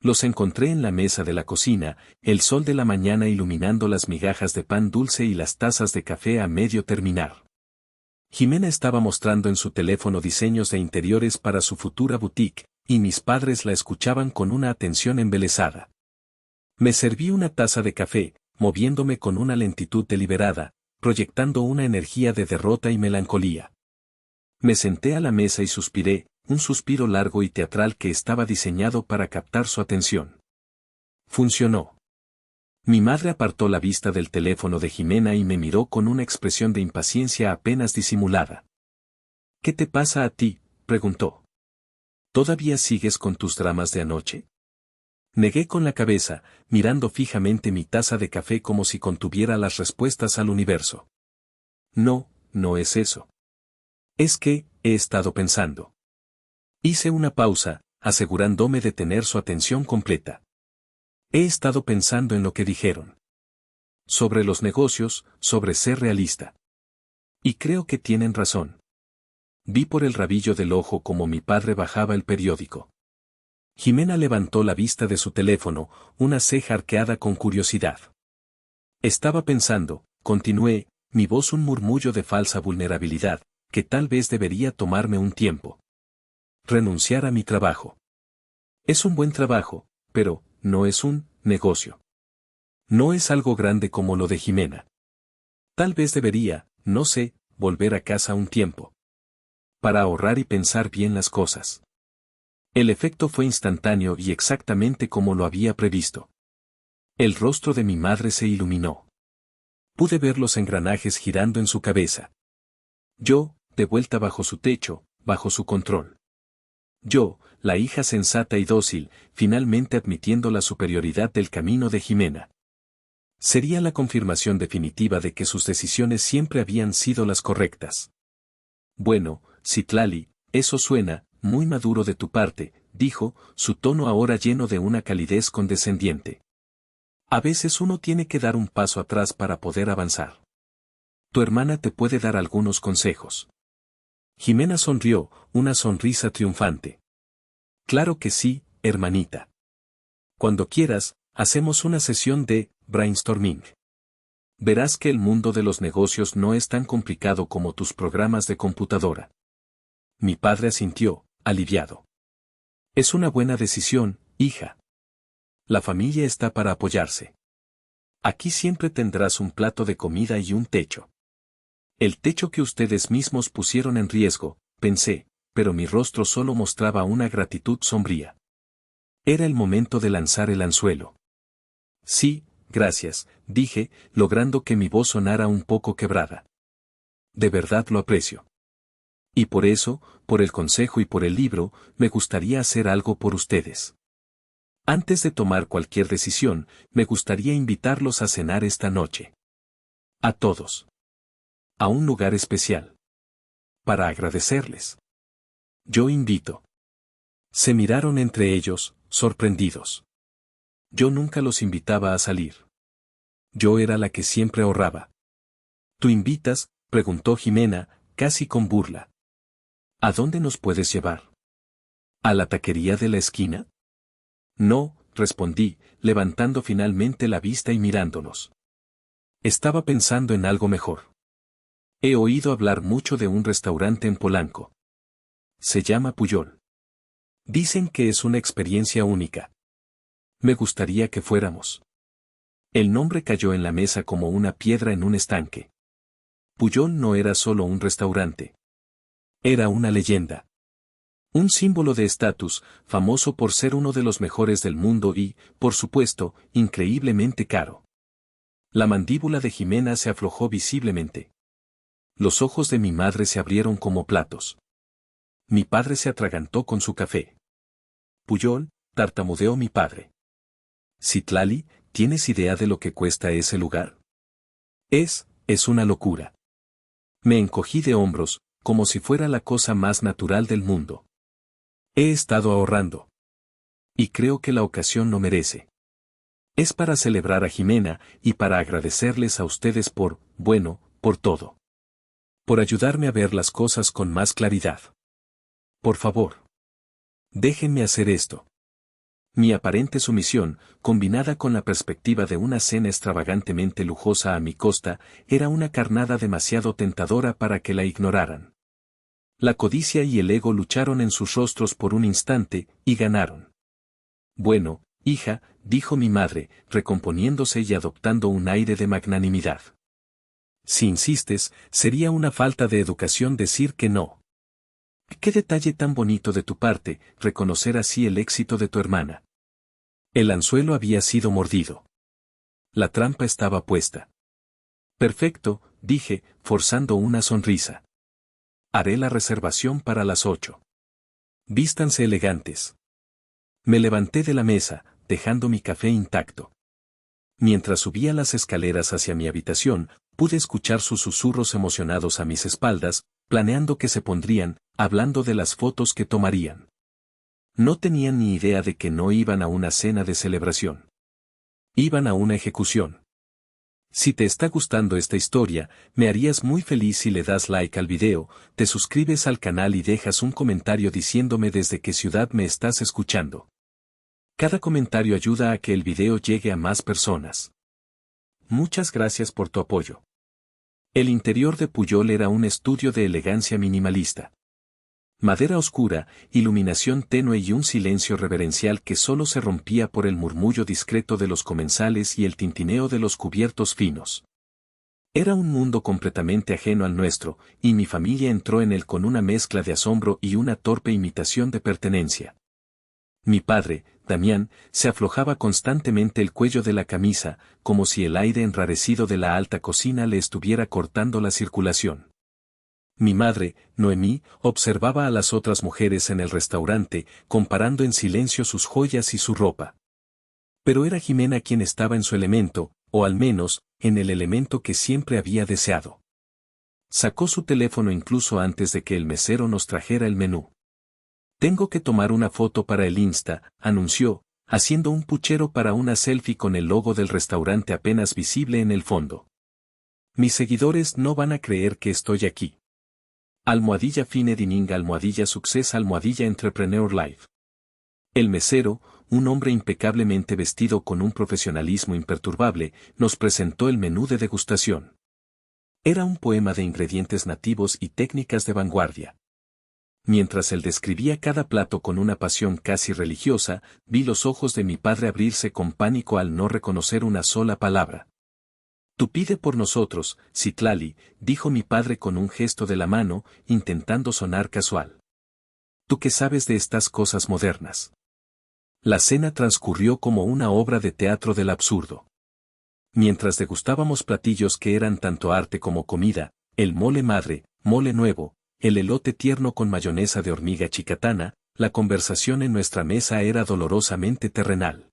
Los encontré en la mesa de la cocina, el sol de la mañana iluminando las migajas de pan dulce y las tazas de café a medio terminar. Jimena estaba mostrando en su teléfono diseños de interiores para su futura boutique, y mis padres la escuchaban con una atención embelesada. Me serví una taza de café, moviéndome con una lentitud deliberada, proyectando una energía de derrota y melancolía. Me senté a la mesa y suspiré, un suspiro largo y teatral que estaba diseñado para captar su atención. Funcionó. Mi madre apartó la vista del teléfono de Jimena y me miró con una expresión de impaciencia apenas disimulada. ¿Qué te pasa a ti?, preguntó. ¿Todavía sigues con tus dramas de anoche? Negué con la cabeza, mirando fijamente mi taza de café como si contuviera las respuestas al universo. No, no es eso. Es que, he estado pensando. Hice una pausa, asegurándome de tener su atención completa. He estado pensando en lo que dijeron. Sobre los negocios, sobre ser realista. Y creo que tienen razón. Vi por el rabillo del ojo como mi padre bajaba el periódico. Jimena levantó la vista de su teléfono, una ceja arqueada con curiosidad. Estaba pensando, continué, mi voz un murmullo de falsa vulnerabilidad, que tal vez debería tomarme un tiempo. Renunciar a mi trabajo. Es un buen trabajo, pero, no es un negocio. No es algo grande como lo de Jimena. Tal vez debería, no sé, volver a casa un tiempo. Para ahorrar y pensar bien las cosas. El efecto fue instantáneo y exactamente como lo había previsto. El rostro de mi madre se iluminó. Pude ver los engranajes girando en su cabeza. Yo, de vuelta bajo su techo, bajo su control. Yo, la hija sensata y dócil, finalmente admitiendo la superioridad del camino de Jimena. Sería la confirmación definitiva de que sus decisiones siempre habían sido las correctas. Bueno, Citlali, eso suena muy maduro de tu parte, dijo, su tono ahora lleno de una calidez condescendiente. A veces uno tiene que dar un paso atrás para poder avanzar. Tu hermana te puede dar algunos consejos. Jimena sonrió, una sonrisa triunfante. Claro que sí, hermanita. Cuando quieras, hacemos una sesión de brainstorming. Verás que el mundo de los negocios no es tan complicado como tus programas de computadora. Mi padre asintió, aliviado. Es una buena decisión, hija. La familia está para apoyarse. Aquí siempre tendrás un plato de comida y un techo. El techo que ustedes mismos pusieron en riesgo, pensé, pero mi rostro solo mostraba una gratitud sombría. Era el momento de lanzar el anzuelo. Sí, gracias, dije, logrando que mi voz sonara un poco quebrada. De verdad lo aprecio. Y por eso, por el consejo y por el libro, me gustaría hacer algo por ustedes. Antes de tomar cualquier decisión, me gustaría invitarlos a cenar esta noche. A todos. A un lugar especial. Para agradecerles. Yo invito. Se miraron entre ellos, sorprendidos. Yo nunca los invitaba a salir. Yo era la que siempre ahorraba. ¿Tú invitas?, preguntó Jimena, casi con burla. ¿A dónde nos puedes llevar? ¿A la taquería de la esquina? No, respondí, levantando finalmente la vista y mirándolos. Estaba pensando en algo mejor. He oído hablar mucho de un restaurante en Polanco. Se llama Pujol. Dicen que es una experiencia única. Me gustaría que fuéramos. El nombre cayó en la mesa como una piedra en un estanque. Pujol no era solo un restaurante. Era una leyenda. Un símbolo de estatus, famoso por ser uno de los mejores del mundo y, por supuesto, increíblemente caro. La mandíbula de Jimena se aflojó visiblemente. Los ojos de mi madre se abrieron como platos. Mi padre se atragantó con su café. Pujol, tartamudeó mi padre. Citlali, ¿tienes idea de lo que cuesta ese lugar? Es una locura. Me encogí de hombros, como si fuera la cosa más natural del mundo. He estado ahorrando. Y creo que la ocasión lo merece. Es para celebrar a Jimena y para agradecerles a ustedes por todo. Por ayudarme a ver las cosas con más claridad. Por favor. Déjenme hacer esto. Mi aparente sumisión, combinada con la perspectiva de una cena extravagantemente lujosa a mi costa, era una carnada demasiado tentadora para que la ignoraran. La codicia y el ego lucharon en sus rostros por un instante, y ganaron. Bueno, hija, dijo mi madre, recomponiéndose y adoptando un aire de magnanimidad. Si insistes, sería una falta de educación decir que no. Qué detalle tan bonito de tu parte, reconocer así el éxito de tu hermana. El anzuelo había sido mordido. La trampa estaba puesta. Perfecto, dije, forzando una sonrisa. Haré la reservación para las 8. Vístanse elegantes. Me levanté de la mesa, dejando mi café intacto. Mientras subía las escaleras hacia mi habitación, pude escuchar sus susurros emocionados a mis espaldas, planeando que se pondrían, hablando de las fotos que tomarían. No tenían ni idea de que no iban a una cena de celebración. Iban a una ejecución. Si te está gustando esta historia, me harías muy feliz si le das like al video, te suscribes al canal y dejas un comentario diciéndome desde qué ciudad me estás escuchando. Cada comentario ayuda a que el video llegue a más personas. Muchas gracias por tu apoyo. El interior de Pujol era un estudio de elegancia minimalista. Madera oscura, iluminación tenue y un silencio reverencial que solo se rompía por el murmullo discreto de los comensales y el tintineo de los cubiertos finos. Era un mundo completamente ajeno al nuestro, y mi familia entró en él con una mezcla de asombro y una torpe imitación de pertenencia. Mi padre, Damián, se aflojaba constantemente el cuello de la camisa, como si el aire enrarecido de la alta cocina le estuviera cortando la circulación. Mi madre, Noemí, observaba a las otras mujeres en el restaurante, comparando en silencio sus joyas y su ropa. Pero era Jimena quien estaba en su elemento, o al menos, en el elemento que siempre había deseado. Sacó su teléfono incluso antes de que el mesero nos trajera el menú. Tengo que tomar una foto para el Insta, anunció, haciendo un puchero para una selfie con el logo del restaurante apenas visible en el fondo. Mis seguidores no van a creer que estoy aquí. _fine dining _success _entrepreneur life. El mesero, un hombre impecablemente vestido con un profesionalismo imperturbable, nos presentó el menú de degustación. Era un poema de ingredientes nativos y técnicas de vanguardia. Mientras él describía cada plato con una pasión casi religiosa, vi los ojos de mi padre abrirse con pánico al no reconocer una sola palabra. Tú pide por nosotros, Citlali, dijo mi padre con un gesto de la mano, intentando sonar casual. ¿Tú qué sabes de estas cosas modernas? La cena transcurrió como una obra de teatro del absurdo. Mientras degustábamos platillos que eran tanto arte como comida, el mole madre, mole nuevo, el elote tierno con mayonesa de hormiga chicatana, la conversación en nuestra mesa era dolorosamente terrenal.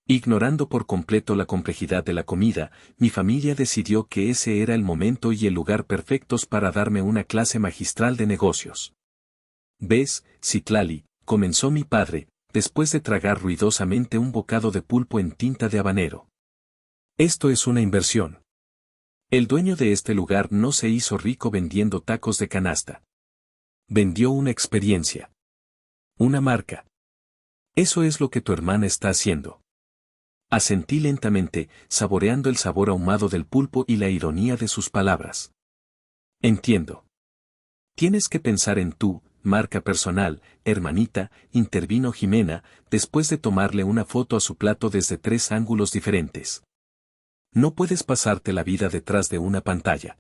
Ignorando por completo la complejidad de la comida, mi familia decidió que ese era el momento y el lugar perfectos para darme una clase magistral de negocios. ¿Ves, Citlali?, comenzó mi padre, después de tragar ruidosamente un bocado de pulpo en tinta de habanero. Esto es una inversión. El dueño de este lugar no se hizo rico vendiendo tacos de canasta. Vendió una experiencia. Una marca. Eso es lo que tu hermana está haciendo. Asentí lentamente, saboreando el sabor ahumado del pulpo y la ironía de sus palabras. Entiendo. Tienes que pensar en tu marca personal, hermanita, intervino Jimena, después de tomarle una foto a su plato desde 3 ángulos diferentes. No puedes pasarte la vida detrás de una pantalla.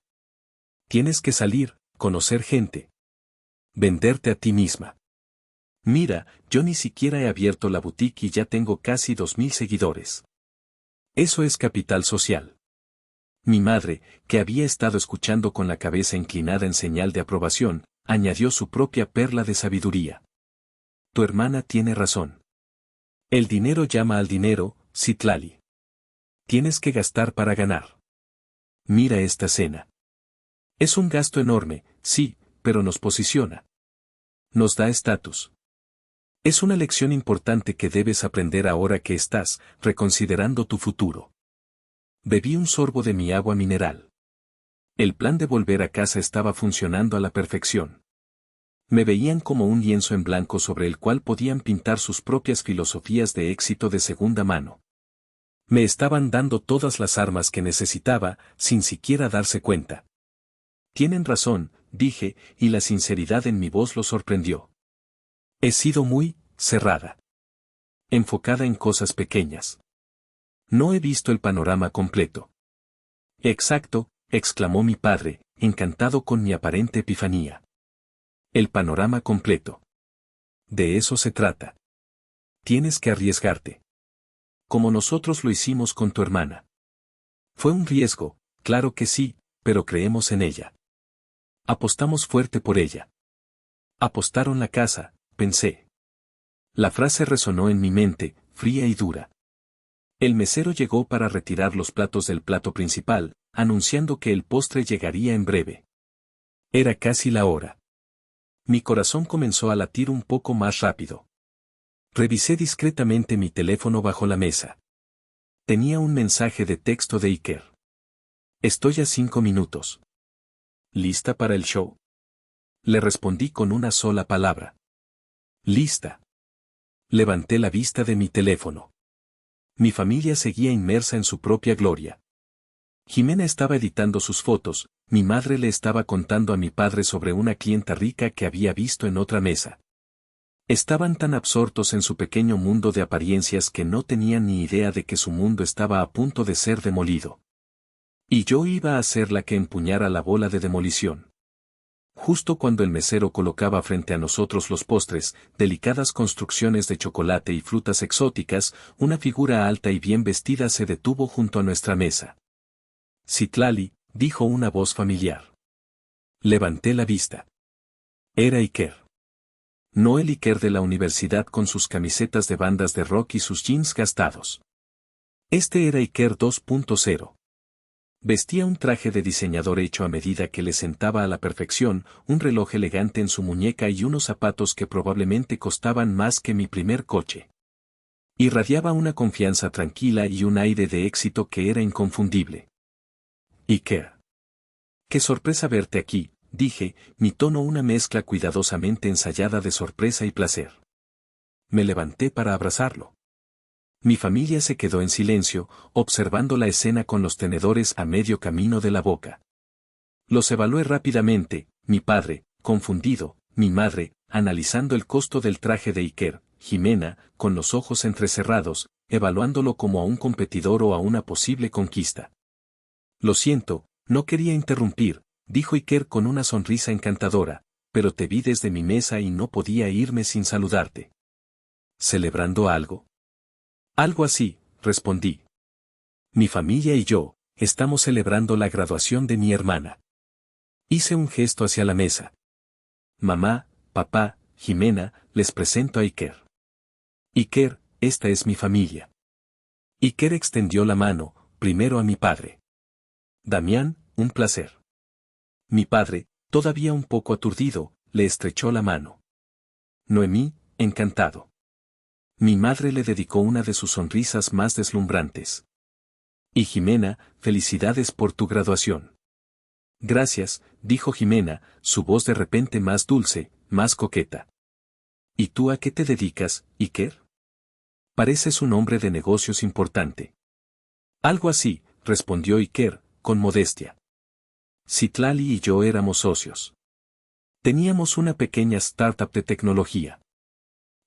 Tienes que salir, conocer gente. Venderte a ti misma. Mira, yo ni siquiera he abierto la boutique y ya tengo casi 2000 seguidores. Eso es capital social. Mi madre, que había estado escuchando con la cabeza inclinada en señal de aprobación, añadió su propia perla de sabiduría. Tu hermana tiene razón. El dinero llama al dinero, Citlali. Tienes que gastar para ganar. Mira esta cena. Es un gasto enorme, sí, pero nos posiciona. Nos da estatus. Es una lección importante que debes aprender ahora que estás reconsiderando tu futuro. Bebí un sorbo de mi agua mineral. El plan de volver a casa estaba funcionando a la perfección. Me veían como un lienzo en blanco sobre el cual podían pintar sus propias filosofías de éxito de segunda mano. Me estaban dando todas las armas que necesitaba, sin siquiera darse cuenta. Tienen razón, dije, y la sinceridad en mi voz lo sorprendió. He sido muy cerrada. Enfocada en cosas pequeñas. No he visto el panorama completo. Exacto, exclamó mi padre, encantado con mi aparente epifanía. El panorama completo. De eso se trata. Tienes que arriesgarte. Como nosotros lo hicimos con tu hermana. Fue un riesgo, claro que sí, pero creemos en ella. Apostamos fuerte por ella. Apostaron la casa, pensé. La frase resonó en mi mente, fría y dura. El mesero llegó para retirar los platos del plato principal, anunciando que el postre llegaría en breve. Era casi la hora. Mi corazón comenzó a latir un poco más rápido. Revisé discretamente mi teléfono bajo la mesa. Tenía un mensaje de texto de Iker. Estoy a 5 minutos. ¿Lista para el show? Le respondí con una sola palabra. Lista. Levanté la vista de mi teléfono. Mi familia seguía inmersa en su propia gloria. Jimena estaba editando sus fotos, mi madre le estaba contando a mi padre sobre una clienta rica que había visto en otra mesa. Estaban tan absortos en su pequeño mundo de apariencias que no tenían ni idea de que su mundo estaba a punto de ser demolido. Y yo iba a ser la que empuñara la bola de demolición. Justo cuando el mesero colocaba frente a nosotros los postres, delicadas construcciones de chocolate y frutas exóticas, una figura alta y bien vestida se detuvo junto a nuestra mesa. Citlali, dijo una voz familiar. Levanté la vista. Era Iker. No el Iker de la universidad con sus camisetas de bandas de rock y sus jeans gastados. Este era Iker 2.0. Vestía un traje de diseñador hecho a medida que le sentaba a la perfección, un reloj elegante en su muñeca y unos zapatos que probablemente costaban más que mi primer coche. Irradiaba una confianza tranquila y un aire de éxito que era inconfundible. Iker. Qué sorpresa verte aquí, dije, mi tono una mezcla cuidadosamente ensayada de sorpresa y placer. Me levanté para abrazarlo. Mi familia se quedó en silencio, observando la escena con los tenedores a medio camino de la boca. Los evalué rápidamente, mi padre, confundido, mi madre, analizando el costo del traje de Iker, Jimena, con los ojos entrecerrados, evaluándolo como a un competidor o a una posible conquista. Lo siento, no quería interrumpir, dijo Iker con una sonrisa encantadora, pero te vi desde mi mesa y no podía irme sin saludarte. ¿Celebrando algo? Algo así, respondí. Mi familia y yo, estamos celebrando la graduación de mi hermana. Hice un gesto hacia la mesa. Mamá, papá, Jimena, les presento a Iker. Iker, esta es mi familia. Iker extendió la mano, primero a mi padre. Damián, un placer. Mi padre, todavía un poco aturdido, le estrechó la mano. Noemí, encantado. Mi madre le dedicó una de sus sonrisas más deslumbrantes. Y Jimena, felicidades por tu graduación. Gracias, dijo Jimena, su voz de repente más dulce, más coqueta. ¿Y tú a qué te dedicas, Iker? Pareces un hombre de negocios importante. Algo así, respondió Iker, con modestia. Citlali y yo éramos socios. Teníamos una pequeña startup de tecnología.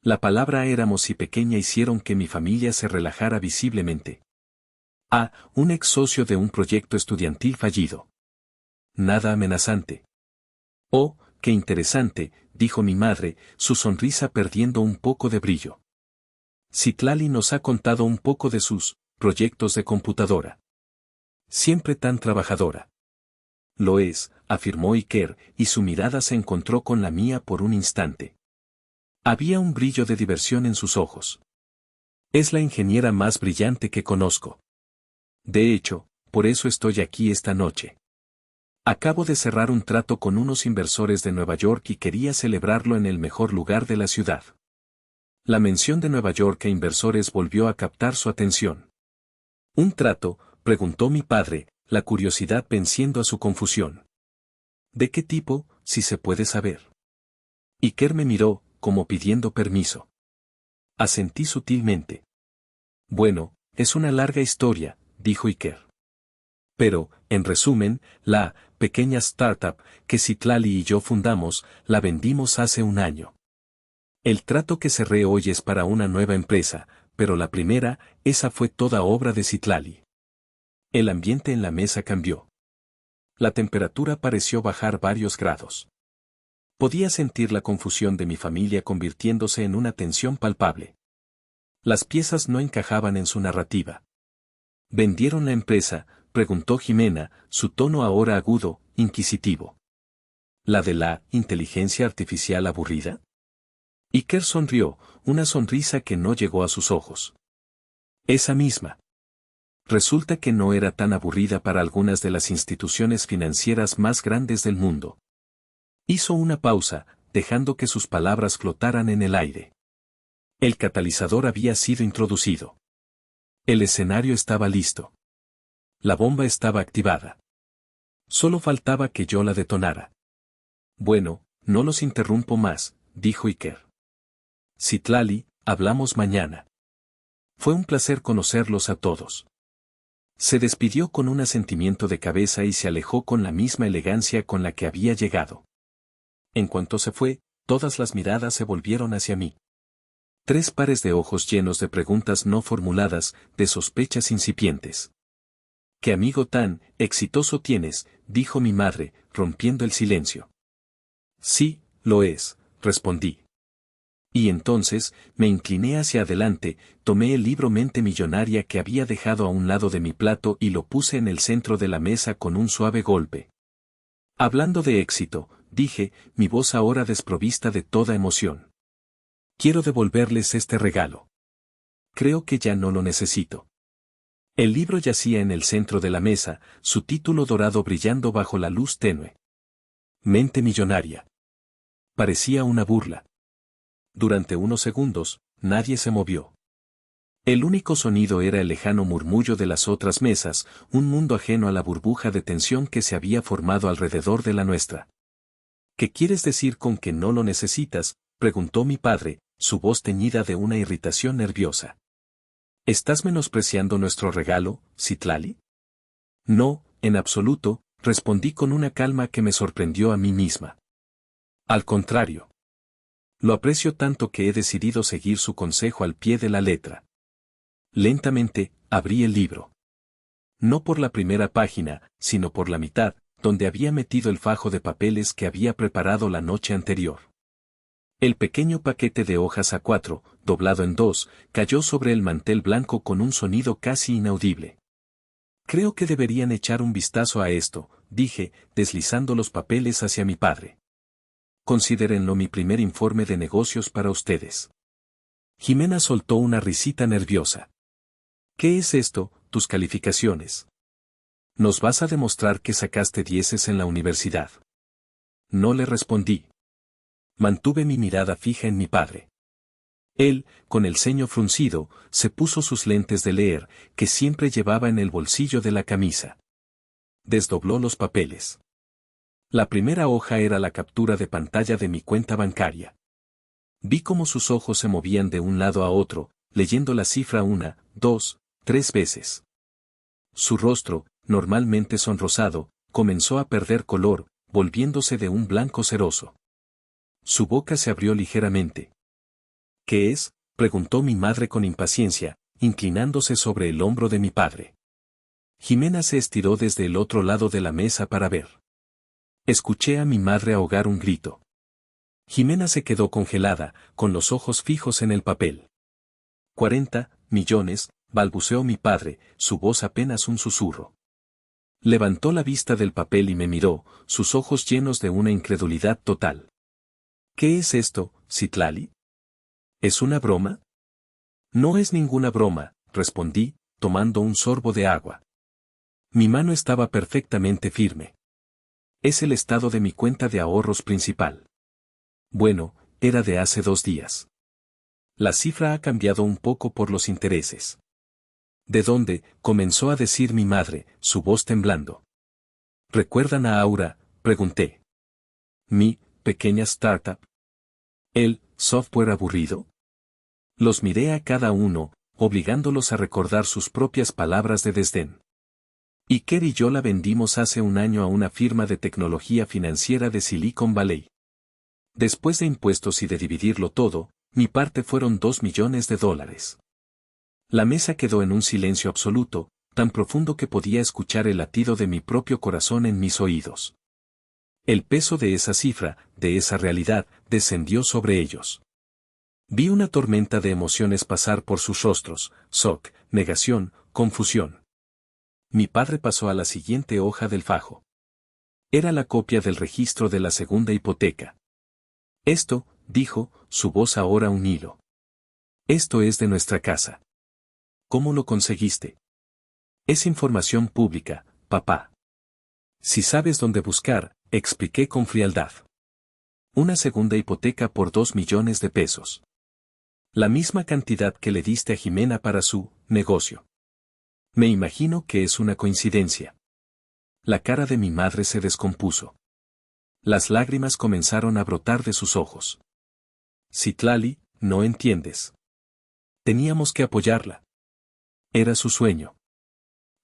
La palabra éramos y pequeña hicieron que mi familia se relajara visiblemente. Un ex socio de un proyecto estudiantil fallido. Nada amenazante. Oh, qué interesante, dijo mi madre, su sonrisa perdiendo un poco de brillo. Citlali nos ha contado un poco de sus proyectos de computadora. Siempre tan trabajadora. Lo es, afirmó Iker, y su mirada se encontró con la mía por un instante. Había un brillo de diversión en sus ojos. Es la ingeniera más brillante que conozco. De hecho, por eso estoy aquí esta noche. Acabo de cerrar un trato con unos inversores de Nueva York y quería celebrarlo en el mejor lugar de la ciudad. La mención de Nueva York e inversores volvió a captar su atención. ¿Un trato?, preguntó mi padre, la curiosidad venciendo a su confusión. ¿De qué tipo, si se puede saber? Iker me miró, como pidiendo permiso. Asentí sutilmente. Bueno, es una larga historia, dijo Iker. Pero, en resumen, la pequeña startup que Citlali y yo fundamos, la vendimos hace un año. El trato que cerré hoy es para una nueva empresa, pero la primera, esa fue toda obra de Citlali. El ambiente en la mesa cambió. La temperatura pareció bajar varios grados. Podía sentir la confusión de mi familia convirtiéndose en una tensión palpable. Las piezas no encajaban en su narrativa. ¿Vendieron la empresa?, preguntó Jimena, su tono ahora agudo, inquisitivo. ¿La de la inteligencia artificial aburrida? Iker sonrió, una sonrisa que no llegó a sus ojos. Esa misma. Resulta que no era tan aburrida para algunas de las instituciones financieras más grandes del mundo. Hizo una pausa, dejando que sus palabras flotaran en el aire. El catalizador había sido introducido. El escenario estaba listo. La bomba estaba activada. Solo faltaba que yo la detonara. Bueno, no los interrumpo más, dijo Iker. Citlali, hablamos mañana. Fue un placer conocerlos a todos. Se despidió con un asentimiento de cabeza y se alejó con la misma elegancia con la que había llegado. En cuanto se fue, todas las miradas se volvieron hacia mí. 3 pares de ojos llenos de preguntas no formuladas, de sospechas incipientes. «¿Qué amigo tan exitoso tienes?», dijo mi madre, rompiendo el silencio. «Sí, lo es», respondí. Y entonces, me incliné hacia adelante, tomé el libro Mente Millonaria que había dejado a un lado de mi plato y lo puse en el centro de la mesa con un suave golpe. Hablando de éxito, dije, mi voz ahora desprovista de toda emoción. Quiero devolverles este regalo. Creo que ya no lo necesito. El libro yacía en el centro de la mesa, su título dorado brillando bajo la luz tenue. Mente Millonaria. Parecía una burla. Durante unos segundos, nadie se movió. El único sonido era el lejano murmullo de las otras mesas, un mundo ajeno a la burbuja de tensión que se había formado alrededor de la nuestra. ¿Qué quieres decir con que no lo necesitas?, preguntó mi padre, su voz teñida de una irritación nerviosa. ¿Estás menospreciando nuestro regalo, Citlali? No, en absoluto, respondí con una calma que me sorprendió a mí misma. Al contrario. Lo aprecio tanto que he decidido seguir su consejo al pie de la letra. Lentamente, abrí el libro. No por la primera página, sino por la mitad, donde había metido el fajo de papeles que había preparado la noche anterior. El pequeño paquete de hojas A4, doblado en dos, cayó sobre el mantel blanco con un sonido casi inaudible. Creo que deberían echar un vistazo a esto, dije, deslizando los papeles hacia mi padre. Considérenlo mi primer informe de negocios para ustedes. Jimena soltó una risita nerviosa. ¿Qué es esto, tus calificaciones? ¿Nos vas a demostrar que sacaste 10 en la universidad? No le respondí. Mantuve mi mirada fija en mi padre. Él, con el ceño fruncido, se puso sus lentes de leer, que siempre llevaba en el bolsillo de la camisa. Desdobló los papeles. La primera hoja era la captura de pantalla de mi cuenta bancaria. Vi cómo sus ojos se movían de un lado a otro, leyendo la cifra 1, 2, 3 veces. Su rostro, normalmente sonrosado, comenzó a perder color, volviéndose de un blanco ceroso. Su boca se abrió ligeramente. ¿Qué es?, preguntó mi madre con impaciencia, inclinándose sobre el hombro de mi padre. Jimena se estiró desde el otro lado de la mesa para ver. Escuché a mi madre ahogar un grito. Jimena se quedó congelada, con los ojos fijos en el papel. 40 millones, balbuceó mi padre, su voz apenas un susurro. Levantó la vista del papel y me miró, sus ojos llenos de una incredulidad total. ¿Qué es esto, Citlali? ¿Es una broma? No es ninguna broma, respondí, tomando un sorbo de agua. Mi mano estaba perfectamente firme. Es el estado de mi cuenta de ahorros principal. Bueno, era de hace 2 días. La cifra ha cambiado un poco por los intereses. ¿De dónde?, comenzó a decir mi madre, su voz temblando. ¿Recuerdan a Aura?, pregunté. Mi pequeña startup. ¿El software aburrido? Los miré a cada uno, obligándolos a recordar sus propias palabras de desdén. Iker y yo la vendimos hace un año a una firma de tecnología financiera de Silicon Valley. Después de impuestos y de dividirlo todo, mi parte fueron $2 millones. La mesa quedó en un silencio absoluto, tan profundo que podía escuchar el latido de mi propio corazón en mis oídos. El peso de esa cifra, de esa realidad, descendió sobre ellos. Vi una tormenta de emociones pasar por sus rostros, shock, negación, confusión. Mi padre pasó a la siguiente hoja del fajo. Era la copia del registro de la segunda hipoteca. Esto, dijo, su voz ahora un hilo. Esto es de nuestra casa. ¿Cómo lo conseguiste? Es información pública, papá. Si sabes dónde buscar, expliqué con frialdad. Una segunda hipoteca por $2 millones. La misma cantidad que le diste a Jimena para su negocio. Me imagino que es una coincidencia. La cara de mi madre se descompuso. Las lágrimas comenzaron a brotar de sus ojos. Citlali, no entiendes. Teníamos que apoyarla. Era su sueño.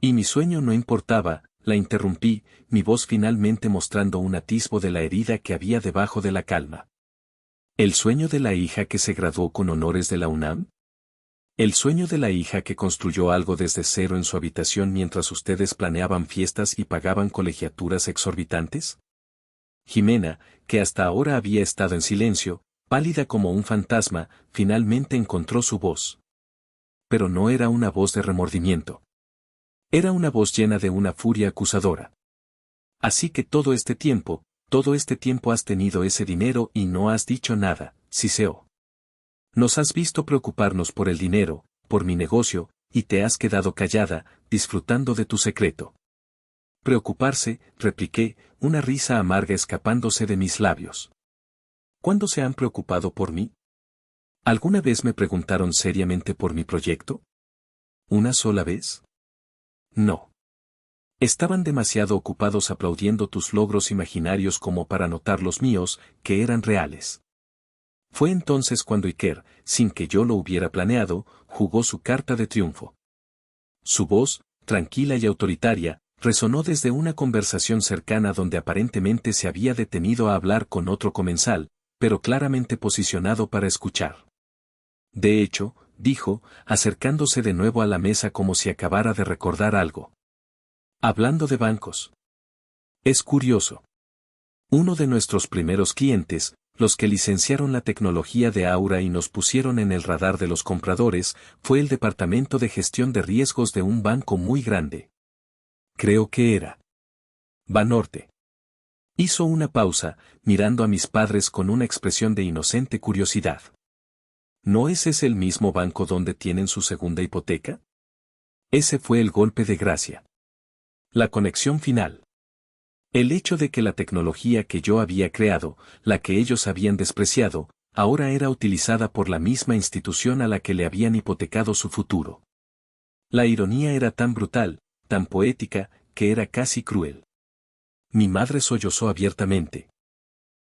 Y mi sueño no importaba, la interrumpí, mi voz finalmente mostrando un atisbo de la herida que había debajo de la calma. ¿El sueño de la hija que se graduó con honores de la UNAM? ¿El sueño de la hija que construyó algo desde cero en su habitación mientras ustedes planeaban fiestas y pagaban colegiaturas exorbitantes? Jimena, que hasta ahora había estado en silencio, pálida como un fantasma, finalmente encontró su voz. Pero no era una voz de remordimiento. Era una voz llena de una furia acusadora. Así que todo este tiempo has tenido ese dinero y no has dicho nada, Siseo. Nos has visto preocuparnos por el dinero, por mi negocio, y te has quedado callada, disfrutando de tu secreto. Preocuparse, repliqué, una risa amarga escapándose de mis labios. ¿Cuándo se han preocupado por mí? ¿Alguna vez me preguntaron seriamente por mi proyecto? ¿Una sola vez? No. Estaban demasiado ocupados aplaudiendo tus logros imaginarios como para notar los míos, que eran reales. Fue entonces cuando Iker, sin que yo lo hubiera planeado, jugó su carta de triunfo. Su voz, tranquila y autoritaria, resonó desde una conversación cercana donde aparentemente se había detenido a hablar con otro comensal, pero claramente posicionado para escuchar. De hecho, dijo, acercándose de nuevo a la mesa como si acabara de recordar algo. Hablando de bancos. Es curioso. Uno de nuestros primeros clientes, los que licenciaron la tecnología de Aura y nos pusieron en el radar de los compradores, fue el departamento de gestión de riesgos de un banco muy grande. Creo que era Banorte. Hizo una pausa, mirando a mis padres con una expresión de inocente curiosidad. ¿No es ese el mismo banco donde tienen su segunda hipoteca? Ese fue el golpe de gracia. La conexión final. El hecho de que la tecnología que yo había creado, la que ellos habían despreciado, ahora era utilizada por la misma institución a la que le habían hipotecado su futuro. La ironía era tan brutal, tan poética, que era casi cruel. Mi madre sollozó abiertamente.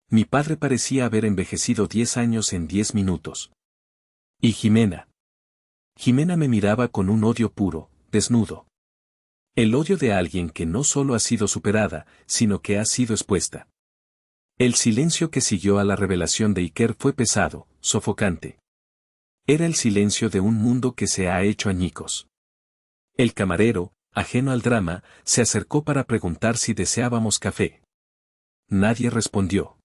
Mi padre parecía haber envejecido 10 años en 10 minutos. ¿Y Jimena? Jimena me miraba con un odio puro, desnudo. El odio de alguien que no solo ha sido superada, sino que ha sido expuesta. El silencio que siguió a la revelación de Iker fue pesado, sofocante. Era el silencio de un mundo que se ha hecho añicos. El camarero, ajeno al drama, se acercó para preguntar si deseábamos café. Nadie respondió.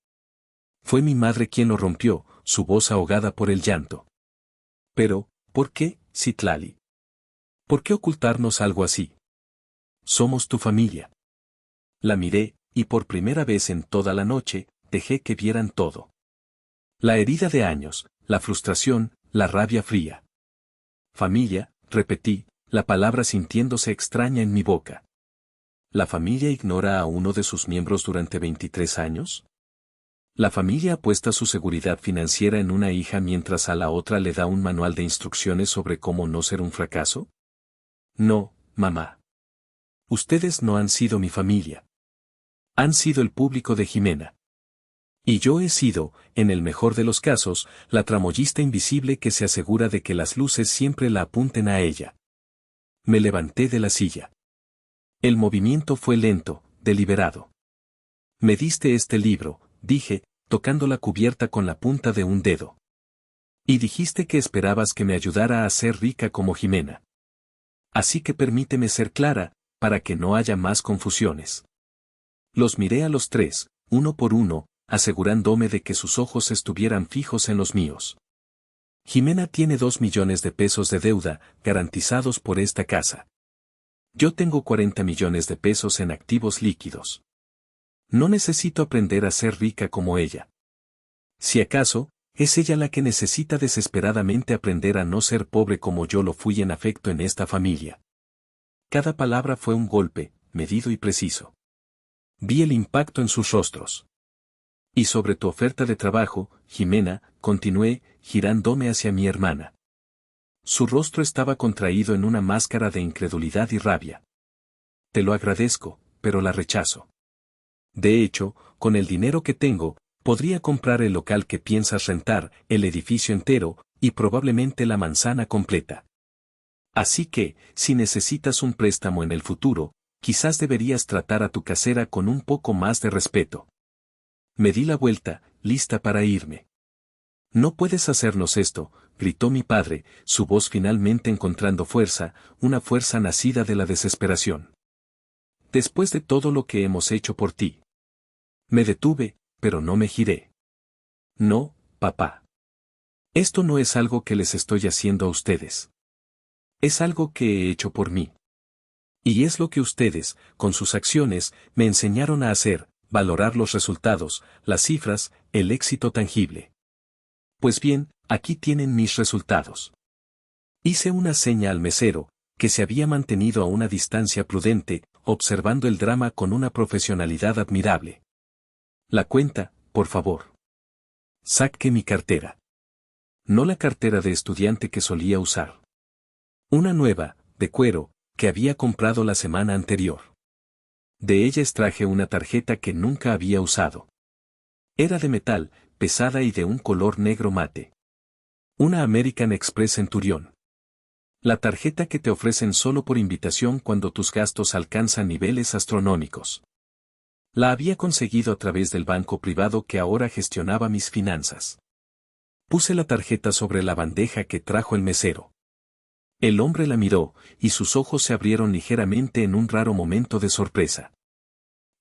Fue mi madre quien lo rompió, su voz ahogada por el llanto. Pero, ¿por qué, Citlali? ¿Por qué ocultarnos algo así? Somos tu familia. La miré, y por primera vez en toda la noche, dejé que vieran todo. La herida de años, la frustración, la rabia fría. Familia, repetí, la palabra sintiéndose extraña en mi boca. ¿La familia ignora a uno de sus miembros durante 23 años? ¿La familia apuesta su seguridad financiera en una hija mientras a la otra le da un manual de instrucciones sobre cómo no ser un fracaso? No, mamá. Ustedes no han sido mi familia. Han sido el público de Jimena. Y yo he sido, en el mejor de los casos, la tramoyista invisible que se asegura de que las luces siempre la apunten a ella. Me levanté de la silla. El movimiento fue lento, deliberado. Me diste este libro, dije, tocando la cubierta con la punta de un dedo. Y dijiste que esperabas que me ayudara a ser rica como Jimena. Así que permíteme ser clara, para que no haya más confusiones. Los miré a los tres, uno por uno, asegurándome de que sus ojos estuvieran fijos en los míos. Jimena tiene 2 millones de pesos de deuda, garantizados por esta casa. Yo tengo 40 millones de pesos en activos líquidos. No necesito aprender a ser rica como ella. Si acaso, es ella la que necesita desesperadamente aprender a no ser pobre como yo lo fui en afecto en esta familia. Cada palabra fue un golpe, medido y preciso. Vi el impacto en sus rostros. Y sobre tu oferta de trabajo, Jimena, continué, girándome hacia mi hermana. Su rostro estaba contraído en una máscara de incredulidad y rabia. Te lo agradezco, pero la rechazo. De hecho, con el dinero que tengo, podría comprar el local que piensas rentar, el edificio entero, y probablemente la manzana completa. Así que, si necesitas un préstamo en el futuro, quizás deberías tratar a tu casera con un poco más de respeto. Me di la vuelta, lista para irme. No puedes hacernos esto, gritó mi padre, su voz finalmente encontrando fuerza, una fuerza nacida de la desesperación. Después de todo lo que hemos hecho por ti. Me detuve, pero no me giré. No, papá. Esto no es algo que les estoy haciendo a ustedes. Es algo que he hecho por mí. Y es lo que ustedes, con sus acciones, me enseñaron a hacer, valorar los resultados, las cifras, el éxito tangible. Pues bien, aquí tienen mis resultados. Hice una seña al mesero, que se había mantenido a una distancia prudente, observando el drama con una profesionalidad admirable. La cuenta, por favor. Saqué mi cartera. No la cartera de estudiante que solía usar. Una nueva, de cuero, que había comprado la semana anterior. De ella extraje una tarjeta que nunca había usado. Era de metal, pesada y de un color negro mate. Una American Express Centurion. La tarjeta que te ofrecen solo por invitación cuando tus gastos alcanzan niveles astronómicos. La había conseguido a través del banco privado que ahora gestionaba mis finanzas. Puse la tarjeta sobre la bandeja que trajo el mesero. El hombre la miró, y sus ojos se abrieron ligeramente en un raro momento de sorpresa.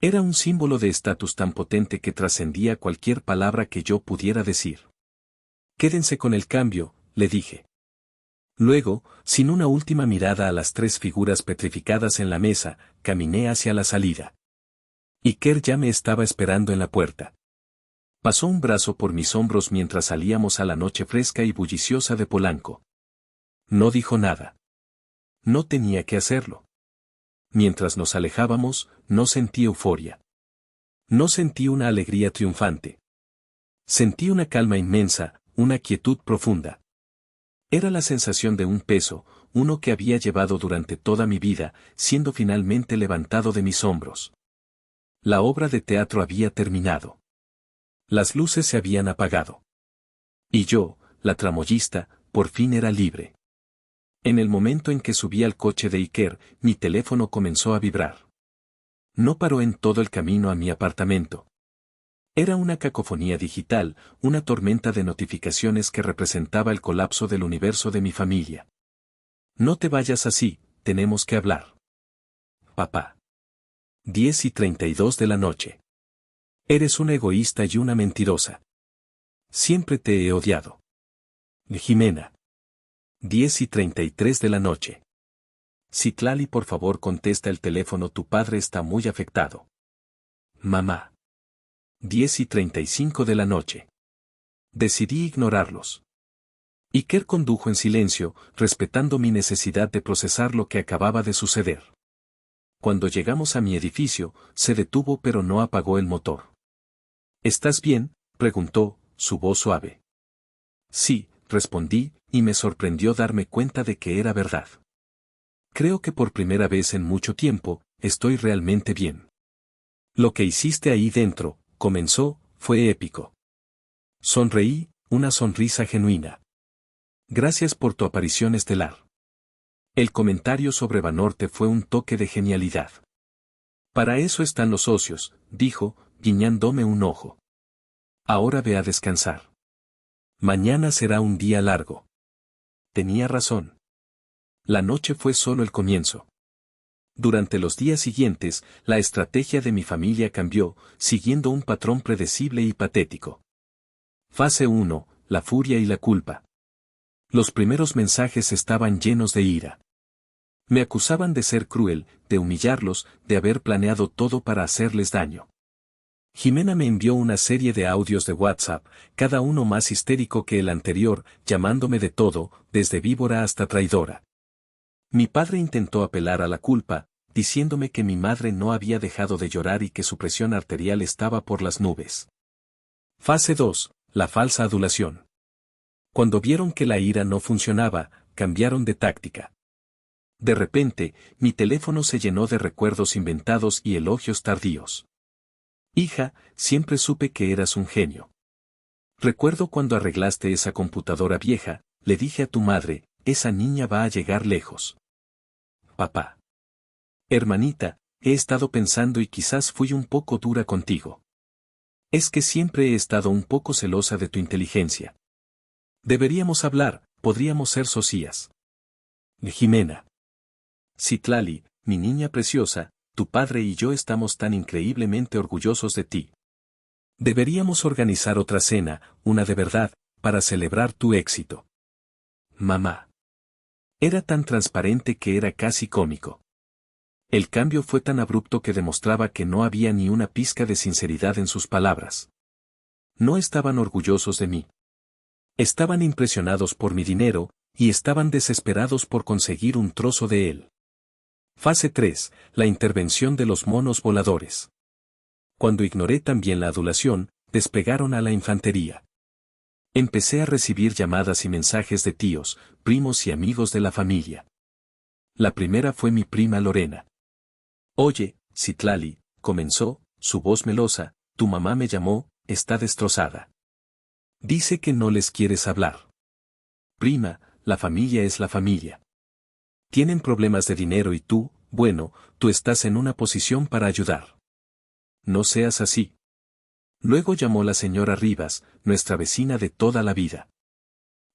Era un símbolo de estatus tan potente que trascendía cualquier palabra que yo pudiera decir. Quédense con el cambio, le dije. Luego, sin una última mirada a las tres figuras petrificadas en la mesa, caminé hacia la salida. Iker ya me estaba esperando en la puerta. Pasó un brazo por mis hombros mientras salíamos a la noche fresca y bulliciosa de Polanco. No dijo nada. No tenía que hacerlo. Mientras nos alejábamos, no sentí euforia. No sentí una alegría triunfante. Sentí una calma inmensa, una quietud profunda. Era la sensación de un peso, uno que había llevado durante toda mi vida, siendo finalmente levantado de mis hombros. La obra de teatro había terminado. Las luces se habían apagado. Y yo, la tramoyista, por fin era libre. En el momento en que subí al coche de Iker, mi teléfono comenzó a vibrar. No paró en todo el camino a mi apartamento. Era una cacofonía digital, una tormenta de notificaciones que representaba el colapso del universo de mi familia. No te vayas así, tenemos que hablar. Papá. 10:32 de la noche. Eres una egoísta y una mentirosa. Siempre te he odiado. Jimena. 10:33 de la noche. Citlali, por favor, contesta el teléfono, tu padre está muy afectado. Mamá. 10:35 de la noche. Decidí ignorarlos. Iker condujo en silencio, respetando mi necesidad de procesar lo que acababa de suceder. Cuando llegamos a mi edificio, se detuvo pero no apagó el motor. ¿Estás bien?, preguntó, su voz suave. Sí, respondí, y me sorprendió darme cuenta de que era verdad. Creo que por primera vez en mucho tiempo, estoy realmente bien. Lo que hiciste ahí dentro, comenzó, fue épico. Sonreí, una sonrisa genuina. Gracias por tu aparición estelar. El comentario sobre Banorte fue un toque de genialidad. Para eso están los socios, dijo, guiñándome un ojo. Ahora ve a descansar. Mañana será un día largo. Tenía razón. La noche fue solo el comienzo. Durante los días siguientes, la estrategia de mi familia cambió, siguiendo un patrón predecible y patético. Fase 1, la furia y la culpa. Los primeros mensajes estaban llenos de ira. Me acusaban de ser cruel, de humillarlos, de haber planeado todo para hacerles daño. Jimena me envió una serie de audios de WhatsApp, cada uno más histérico que el anterior, llamándome de todo, desde víbora hasta traidora. Mi padre intentó apelar a la culpa, diciéndome que mi madre no había dejado de llorar y que su presión arterial estaba por las nubes. Fase 2, la falsa adulación. Cuando vieron que la ira no funcionaba, cambiaron de táctica. De repente, mi teléfono se llenó de recuerdos inventados y elogios tardíos. Hija, siempre supe que eras un genio. Recuerdo cuando arreglaste esa computadora vieja, le dije a tu madre, esa niña va a llegar lejos. Papá. Hermanita, he estado pensando y quizás fui un poco dura contigo. Es que siempre he estado un poco celosa de tu inteligencia. Deberíamos hablar, podríamos ser socias. Jimena. Citlali, mi niña preciosa, tu padre y yo estamos tan increíblemente orgullosos de ti. Deberíamos organizar otra cena, una de verdad, para celebrar tu éxito. Mamá. Era tan transparente que era casi cómico. El cambio fue tan abrupto que demostraba que no había ni una pizca de sinceridad en sus palabras. No estaban orgullosos de mí. Estaban impresionados por mi dinero, y estaban desesperados por conseguir un trozo de él. Fase 3, la intervención de los monos voladores. Cuando ignoré también la adulación, despegaron a la infantería. Empecé a recibir llamadas y mensajes de tíos, primos y amigos de la familia. La primera fue mi prima Lorena. Oye, Citlali, comenzó, su voz melosa, tu mamá me llamó, está destrozada. Dice que no les quieres hablar. Prima, la familia es la familia. Tienen problemas de dinero y tú, bueno, tú estás en una posición para ayudar. No seas así. Luego llamó la señora Rivas, nuestra vecina de toda la vida.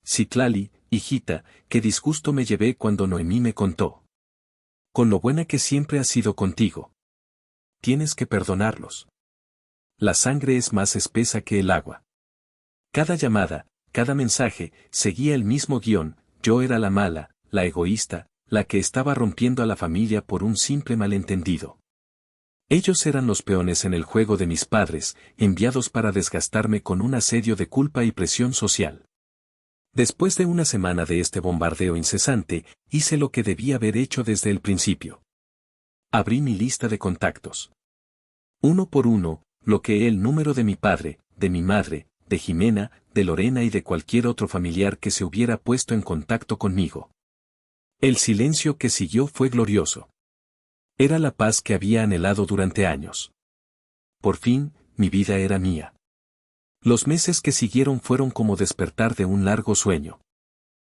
Citlali, hijita, qué disgusto me llevé cuando Noemí me contó. Con lo buena que siempre ha sido contigo. tienes que perdonarlos. La sangre es más espesa que el agua. Cada llamada, cada mensaje, seguía el mismo guión: yo era la mala, la egoísta, la que estaba rompiendo a la familia por un simple malentendido. Ellos eran los peones en el juego de mis padres, enviados para desgastarme con un asedio de culpa y presión social. Después de una semana de este bombardeo incesante, hice lo que debía haber hecho desde el principio. Abrí mi lista de contactos. Uno por uno, bloqueé el número de mi padre, de mi madre, de Jimena, de Lorena y de cualquier otro familiar que se hubiera puesto en contacto conmigo. El silencio que siguió fue glorioso. Era la paz que había anhelado durante años. Por fin, mi vida era mía. Los meses que siguieron fueron como despertar de un largo sueño.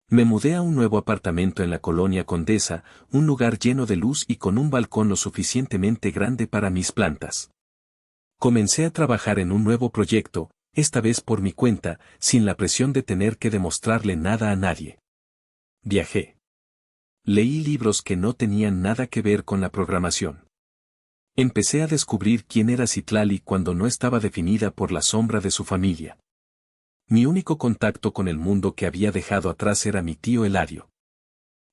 Me mudé a un nuevo apartamento en la colonia Condesa, un lugar lleno de luz y con un balcón lo suficientemente grande para mis plantas. Comencé a trabajar en un nuevo proyecto, esta vez por mi cuenta, sin la presión de tener que demostrarle nada a nadie. Viajé. Leí libros que no tenían nada que ver con la programación. Empecé a descubrir quién era Citlali cuando no estaba definida por la sombra de su familia. Mi único contacto con el mundo que había dejado atrás era mi tío Eladio.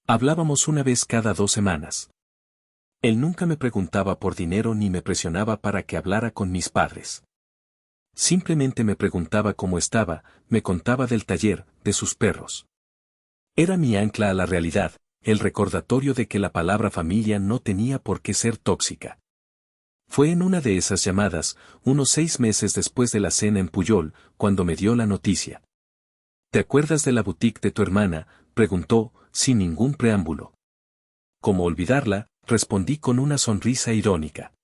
Hablábamos una vez cada 2 semanas. Él nunca me preguntaba por dinero ni me presionaba para que hablara con mis padres. Simplemente me preguntaba cómo estaba, me contaba del taller, de sus perros. Era mi ancla a la realidad, el recordatorio de que la palabra familia no tenía por qué ser tóxica. Fue en una de esas llamadas, unos 6 meses después de la cena en Pujol, cuando me dio la noticia. ¿Te acuerdas de la boutique de tu hermana?, preguntó, sin ningún preámbulo. ¿Cómo olvidarla?, respondí con una sonrisa irónica.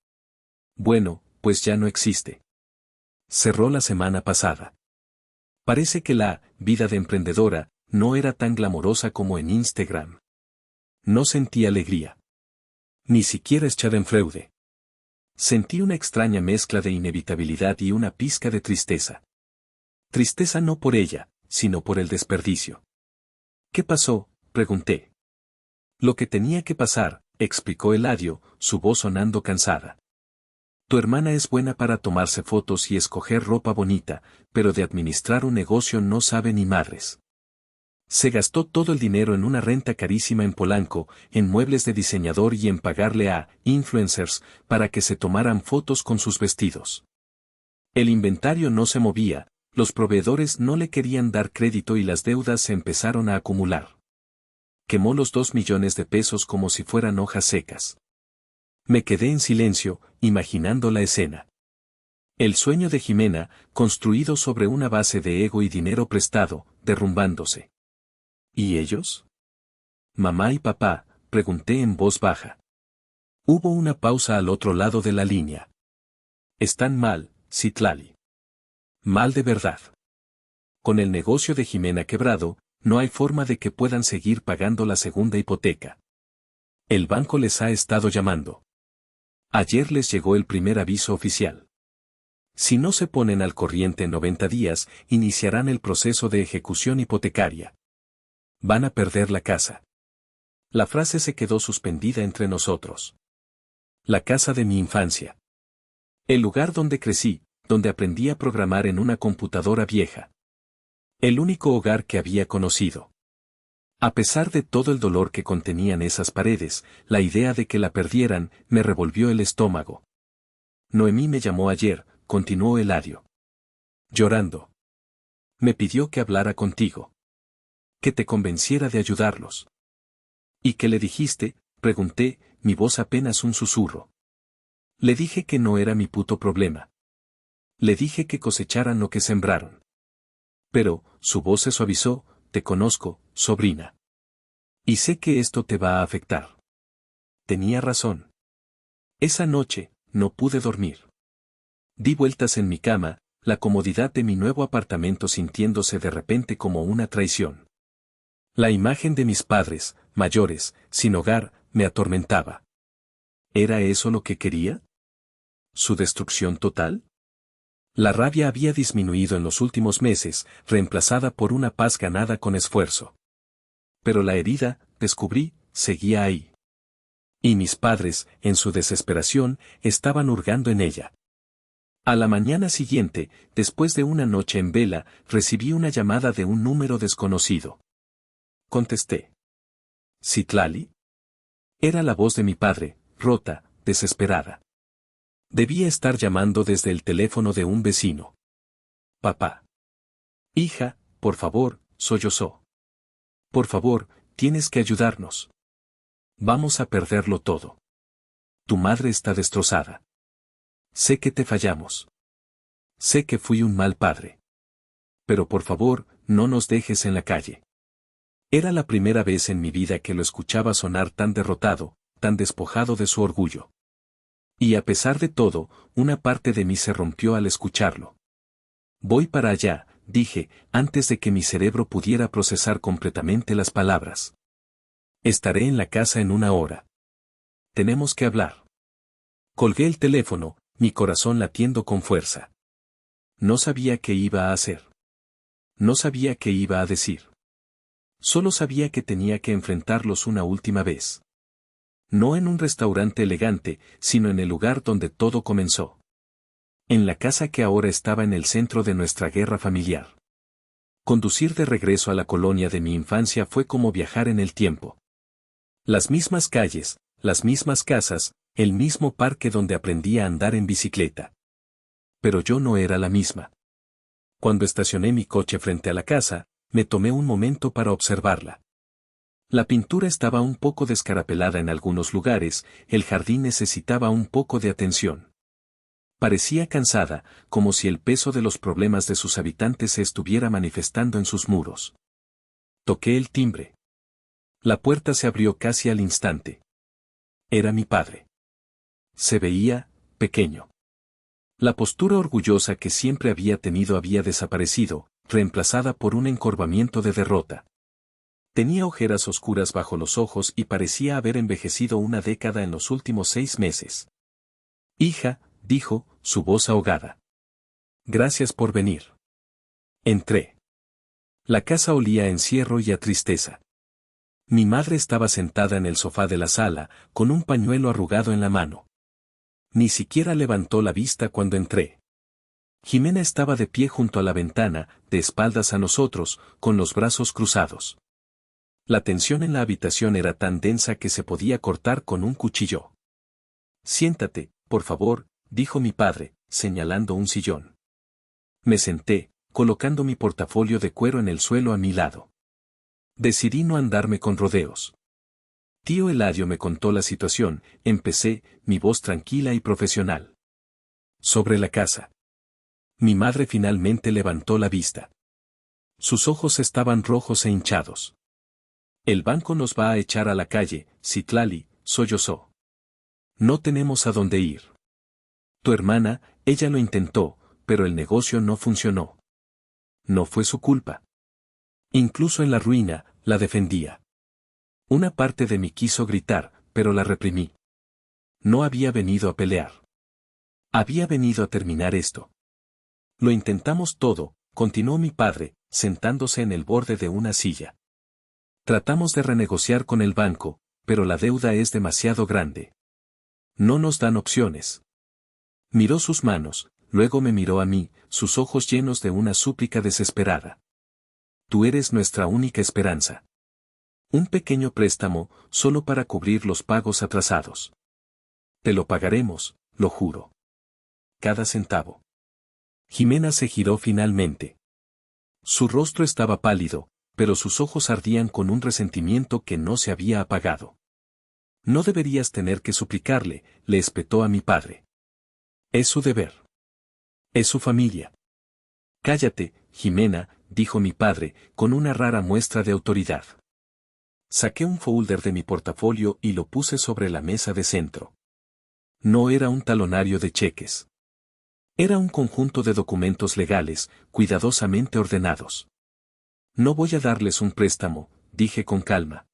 Bueno, pues ya no existe. Cerró la semana pasada. Parece que la vida de emprendedora no era tan glamorosa como en Instagram. No sentí alegría. Ni siquiera Schadenfreude. Sentí una extraña mezcla de inevitabilidad y una pizca de tristeza. Tristeza no por ella, sino por el desperdicio. ¿Qué pasó?, pregunté. Lo que tenía que pasar, explicó Eladio, su voz sonando cansada. Tu hermana es buena para tomarse fotos y escoger ropa bonita, pero de administrar un negocio no sabe ni madres. Se gastó todo el dinero en una renta carísima en Polanco, en muebles de diseñador y en pagarle a influencers para que se tomaran fotos con sus vestidos. El inventario no se movía, los proveedores no le querían dar crédito y las deudas se empezaron a acumular. Quemó los 2 millones de pesos como si fueran hojas secas. Me quedé en silencio, imaginando la escena. El sueño de Jimena, construido sobre una base de ego y dinero prestado, derrumbándose. ¿Y ellos? Mamá y papá, pregunté en voz baja. Hubo una pausa al otro lado de la línea. Están mal, Citlali. Mal de verdad. Con el negocio de Jimena quebrado, no hay forma de que puedan seguir pagando la segunda hipoteca. El banco les ha estado llamando. Ayer les llegó el primer aviso oficial. Si no se ponen al corriente en 90 días, iniciarán el proceso de ejecución hipotecaria. Van a perder la casa. La frase se quedó suspendida entre nosotros. La casa de mi infancia. El lugar donde crecí, donde aprendí a programar en una computadora vieja. El único hogar que había conocido. A pesar de todo el dolor que contenían esas paredes, la idea de que la perdieran me revolvió el estómago. Noemí me llamó ayer, continuó Eladio. Llorando. Me pidió que hablara contigo. Que te convenciera de ayudarlos. ¿Y qué le dijiste?, pregunté, mi voz apenas un susurro. Le dije que no era mi puto problema. Le dije que cosecharan lo que sembraron. Pero, su voz se suavizó, te conozco, sobrina. Y sé que esto te va a afectar. Tenía razón. Esa noche, no pude dormir. Di vueltas en mi cama, la comodidad de mi nuevo apartamento sintiéndose de repente como una traición. La imagen de mis padres, mayores, sin hogar, me atormentaba. ¿Era eso lo que quería? ¿Su destrucción total? La rabia había disminuido en los últimos meses, reemplazada por una paz ganada con esfuerzo. Pero la herida, descubrí, seguía ahí. Y mis padres, en su desesperación, estaban hurgando en ella. A la mañana siguiente, después de una noche en vela, recibí una llamada de un número desconocido. Contesté. ¿Citlali? Era la voz de mi padre, rota, desesperada. Debía estar llamando desde el teléfono de un vecino. Papá. Hija, por favor, sollozó. Por favor, tienes que ayudarnos. Vamos a perderlo todo. Tu madre está destrozada. Sé que te fallamos. Sé que fui un mal padre. Pero por favor, no nos dejes en la calle. Era la primera vez en mi vida que lo escuchaba sonar tan derrotado, tan despojado de su orgullo. Y a pesar de todo, una parte de mí se rompió al escucharlo. Voy para allá, dije, antes de que mi cerebro pudiera procesar completamente las palabras. Estaré en la casa en una hora. Tenemos que hablar. Colgué el teléfono, mi corazón latiendo con fuerza. No sabía qué iba a hacer. No sabía qué iba a decir. Solo sabía que tenía que enfrentarlos una última vez. No en un restaurante elegante, sino en el lugar donde todo comenzó. En la casa que ahora estaba en el centro de nuestra guerra familiar. Conducir de regreso a la colonia de mi infancia fue como viajar en el tiempo. Las mismas calles, las mismas casas, el mismo parque donde aprendí a andar en bicicleta. Pero yo no era la misma. Cuando estacioné mi coche frente a la casa, me tomé un momento para observarla. La pintura estaba un poco descarapelada en algunos lugares, el jardín necesitaba un poco de atención. Parecía cansada, como si el peso de los problemas de sus habitantes se estuviera manifestando en sus muros. Toqué el timbre. La puerta se abrió casi al instante. Era mi padre. Se veía, pequeño. La postura orgullosa que siempre había tenido había desaparecido, reemplazada por un encorvamiento de derrota. Tenía ojeras oscuras bajo los ojos y parecía haber envejecido una década en los últimos 6 meses. Hija, dijo, su voz ahogada. Gracias por venir. Entré. La casa olía a encierro y a tristeza. Mi madre estaba sentada en el sofá de la sala, con un pañuelo arrugado en la mano. Ni siquiera levantó la vista cuando entré. Jimena estaba de pie junto a la ventana, de espaldas a nosotros, con los brazos cruzados. La tensión en la habitación era tan densa que se podía cortar con un cuchillo. Siéntate, por favor, dijo mi padre, señalando un sillón. Me senté, colocando mi portafolio de cuero en el suelo a mi lado. Decidí no andarme con rodeos. Tío Eladio me contó la situación, empecé, mi voz tranquila y profesional. Sobre la casa. Mi madre finalmente levantó la vista. Sus ojos estaban rojos e hinchados. El banco nos va a echar a la calle, Citlali, sollozó. No tenemos a dónde ir. Tu hermana, ella lo intentó, pero el negocio no funcionó. No fue su culpa. Incluso en la ruina, la defendía. Una parte de mí quiso gritar, pero la reprimí. No había venido a pelear. Había venido a terminar esto. Lo intentamos todo, continuó mi padre, sentándose en el borde de una silla. Tratamos de renegociar con el banco, pero la deuda es demasiado grande. No nos dan opciones. Miró sus manos, luego me miró a mí, sus ojos llenos de una súplica desesperada. Tú eres nuestra única esperanza. Un pequeño préstamo, solo para cubrir los pagos atrasados. Te lo pagaremos, lo juro. Cada centavo. Jimena se giró finalmente. Su rostro estaba pálido, pero sus ojos ardían con un resentimiento que no se había apagado. No deberías tener que suplicarle, le espetó a mi padre. Es su deber. Es su familia. Cállate, Jimena, dijo mi padre, con una rara muestra de autoridad. Saqué un folder de mi portafolio y lo puse sobre la mesa de centro. No era un talonario de cheques. Era un conjunto de documentos legales, cuidadosamente ordenados. No voy a darles un préstamo, dije con calma.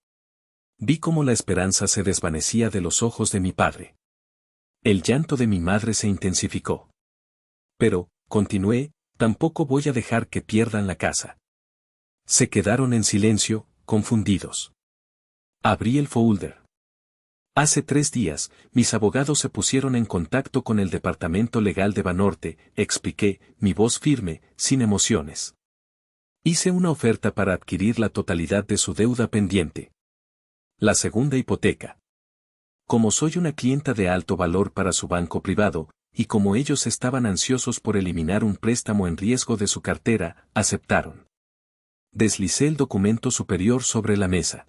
Vi cómo la esperanza se desvanecía de los ojos de mi padre. El llanto de mi madre se intensificó. Pero, continué, tampoco voy a dejar que pierdan la casa. Se quedaron en silencio, confundidos. Abrí el folder. Hace 3 días, mis abogados se pusieron en contacto con el departamento legal de Banorte, expliqué, mi voz firme, sin emociones. Hice una oferta para adquirir la totalidad de su deuda pendiente. La segunda hipoteca. Como soy una clienta de alto valor para su banco privado, y como ellos estaban ansiosos por eliminar un préstamo en riesgo de su cartera, aceptaron. Deslicé el documento superior sobre la mesa.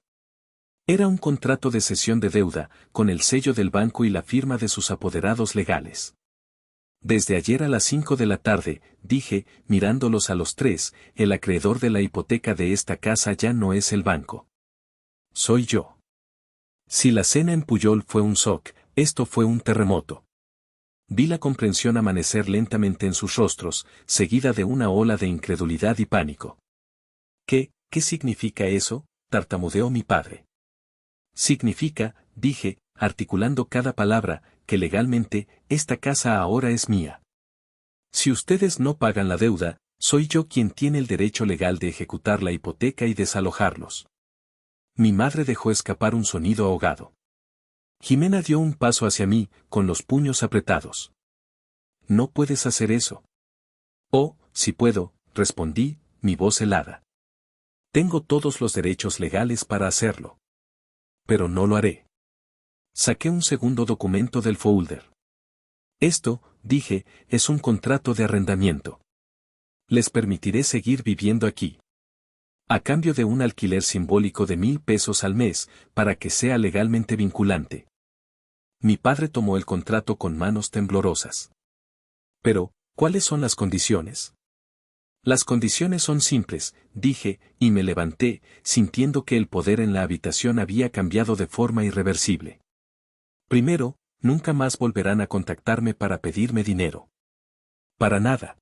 Era un contrato de cesión de deuda, con el sello del banco y la firma de sus apoderados legales. Desde ayer a las 5 de la tarde, dije, mirándolos a los tres, el acreedor de la hipoteca de esta casa ya no es el banco. Soy yo. Si la cena en Pujol fue un shock, esto fue un terremoto. Vi la comprensión amanecer lentamente en sus rostros, seguida de una ola de incredulidad y pánico. ¿Qué significa eso?, tartamudeó mi padre. Significa, dije, articulando cada palabra, que legalmente, esta casa ahora es mía. Si ustedes no pagan la deuda, soy yo quien tiene el derecho legal de ejecutar la hipoteca y desalojarlos. Mi madre dejó escapar un sonido ahogado. Jimena dio un paso hacia mí, con los puños apretados. No puedes hacer eso. Oh, sí puedo, respondí, mi voz helada. Tengo todos los derechos legales para hacerlo. Pero no lo haré. Saqué un segundo documento del folder. Esto, dije, es un contrato de arrendamiento. Les permitiré seguir viviendo aquí. A cambio de un alquiler simbólico de 1,000 pesos al mes, para que sea legalmente vinculante. Mi padre tomó el contrato con manos temblorosas. Pero, ¿cuáles son las condiciones? Las condiciones son simples, dije, y me levanté, sintiendo que el poder en la habitación había cambiado de forma irreversible. Primero, nunca más volverán a contactarme para pedirme dinero. Para nada.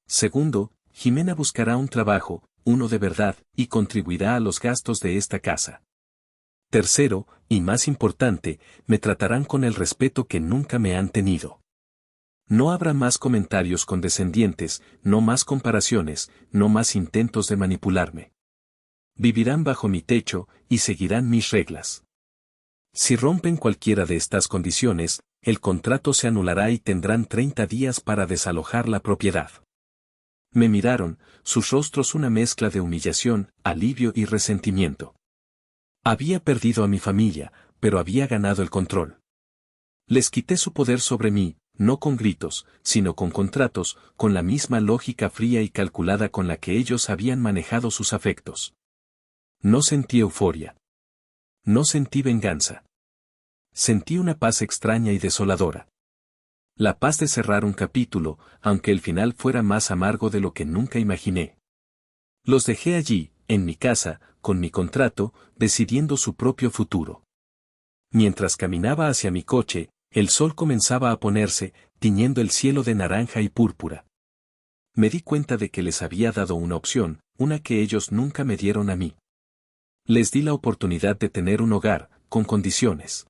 Segundo, Jimena buscará un trabajo, uno de verdad, y contribuirá a los gastos de esta casa. Tercero, y más importante, me tratarán con el respeto que nunca me han tenido. No habrá más comentarios condescendientes, no más comparaciones, no más intentos de manipularme. Vivirán bajo mi techo, y seguirán mis reglas. Si rompen cualquiera de estas condiciones, el contrato se anulará y tendrán 30 días para desalojar la propiedad. Me miraron, sus rostros una mezcla de humillación, alivio y resentimiento. Había perdido a mi familia, pero había ganado el control. Les quité su poder sobre mí, no con gritos, sino con contratos, con la misma lógica fría y calculada con la que ellos habían manejado sus afectos. No sentí euforia. No sentí venganza. Sentí una paz extraña y desoladora. La paz de cerrar un capítulo, aunque el final fuera más amargo de lo que nunca imaginé. Los dejé allí, en mi casa, con mi contrato, decidiendo su propio futuro. Mientras caminaba hacia mi coche, el sol comenzaba a ponerse, tiñendo el cielo de naranja y púrpura. Me di cuenta de que les había dado una opción, una que ellos nunca me dieron a mí. Les di la oportunidad de tener un hogar, con condiciones.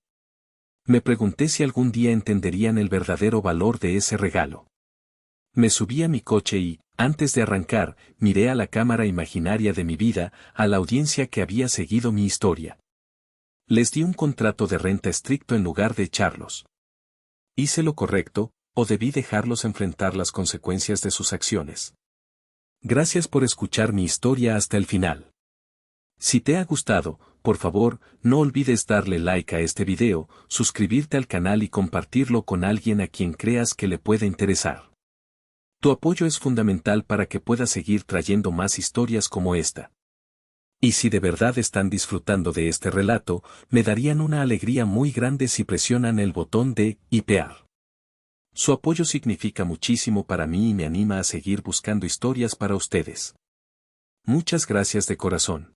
Me pregunté si algún día entenderían el verdadero valor de ese regalo. Me subí a mi coche y, antes de arrancar, miré a la cámara imaginaria de mi vida, a la audiencia que había seguido mi historia. Les di un contrato de renta estricto en lugar de echarlos. ¿Hice lo correcto, o debí dejarlos enfrentar las consecuencias de sus acciones? Gracias por escuchar mi historia hasta el final. Si te ha gustado, por favor, no olvides darle like a este video, suscribirte al canal y compartirlo con alguien a quien creas que le puede interesar. Tu apoyo es fundamental para que pueda seguir trayendo más historias como esta. Y si de verdad están disfrutando de este relato, me darían una alegría muy grande si presionan el botón de hipear. Su apoyo significa muchísimo para mí y me anima a seguir buscando historias para ustedes. Muchas gracias de corazón.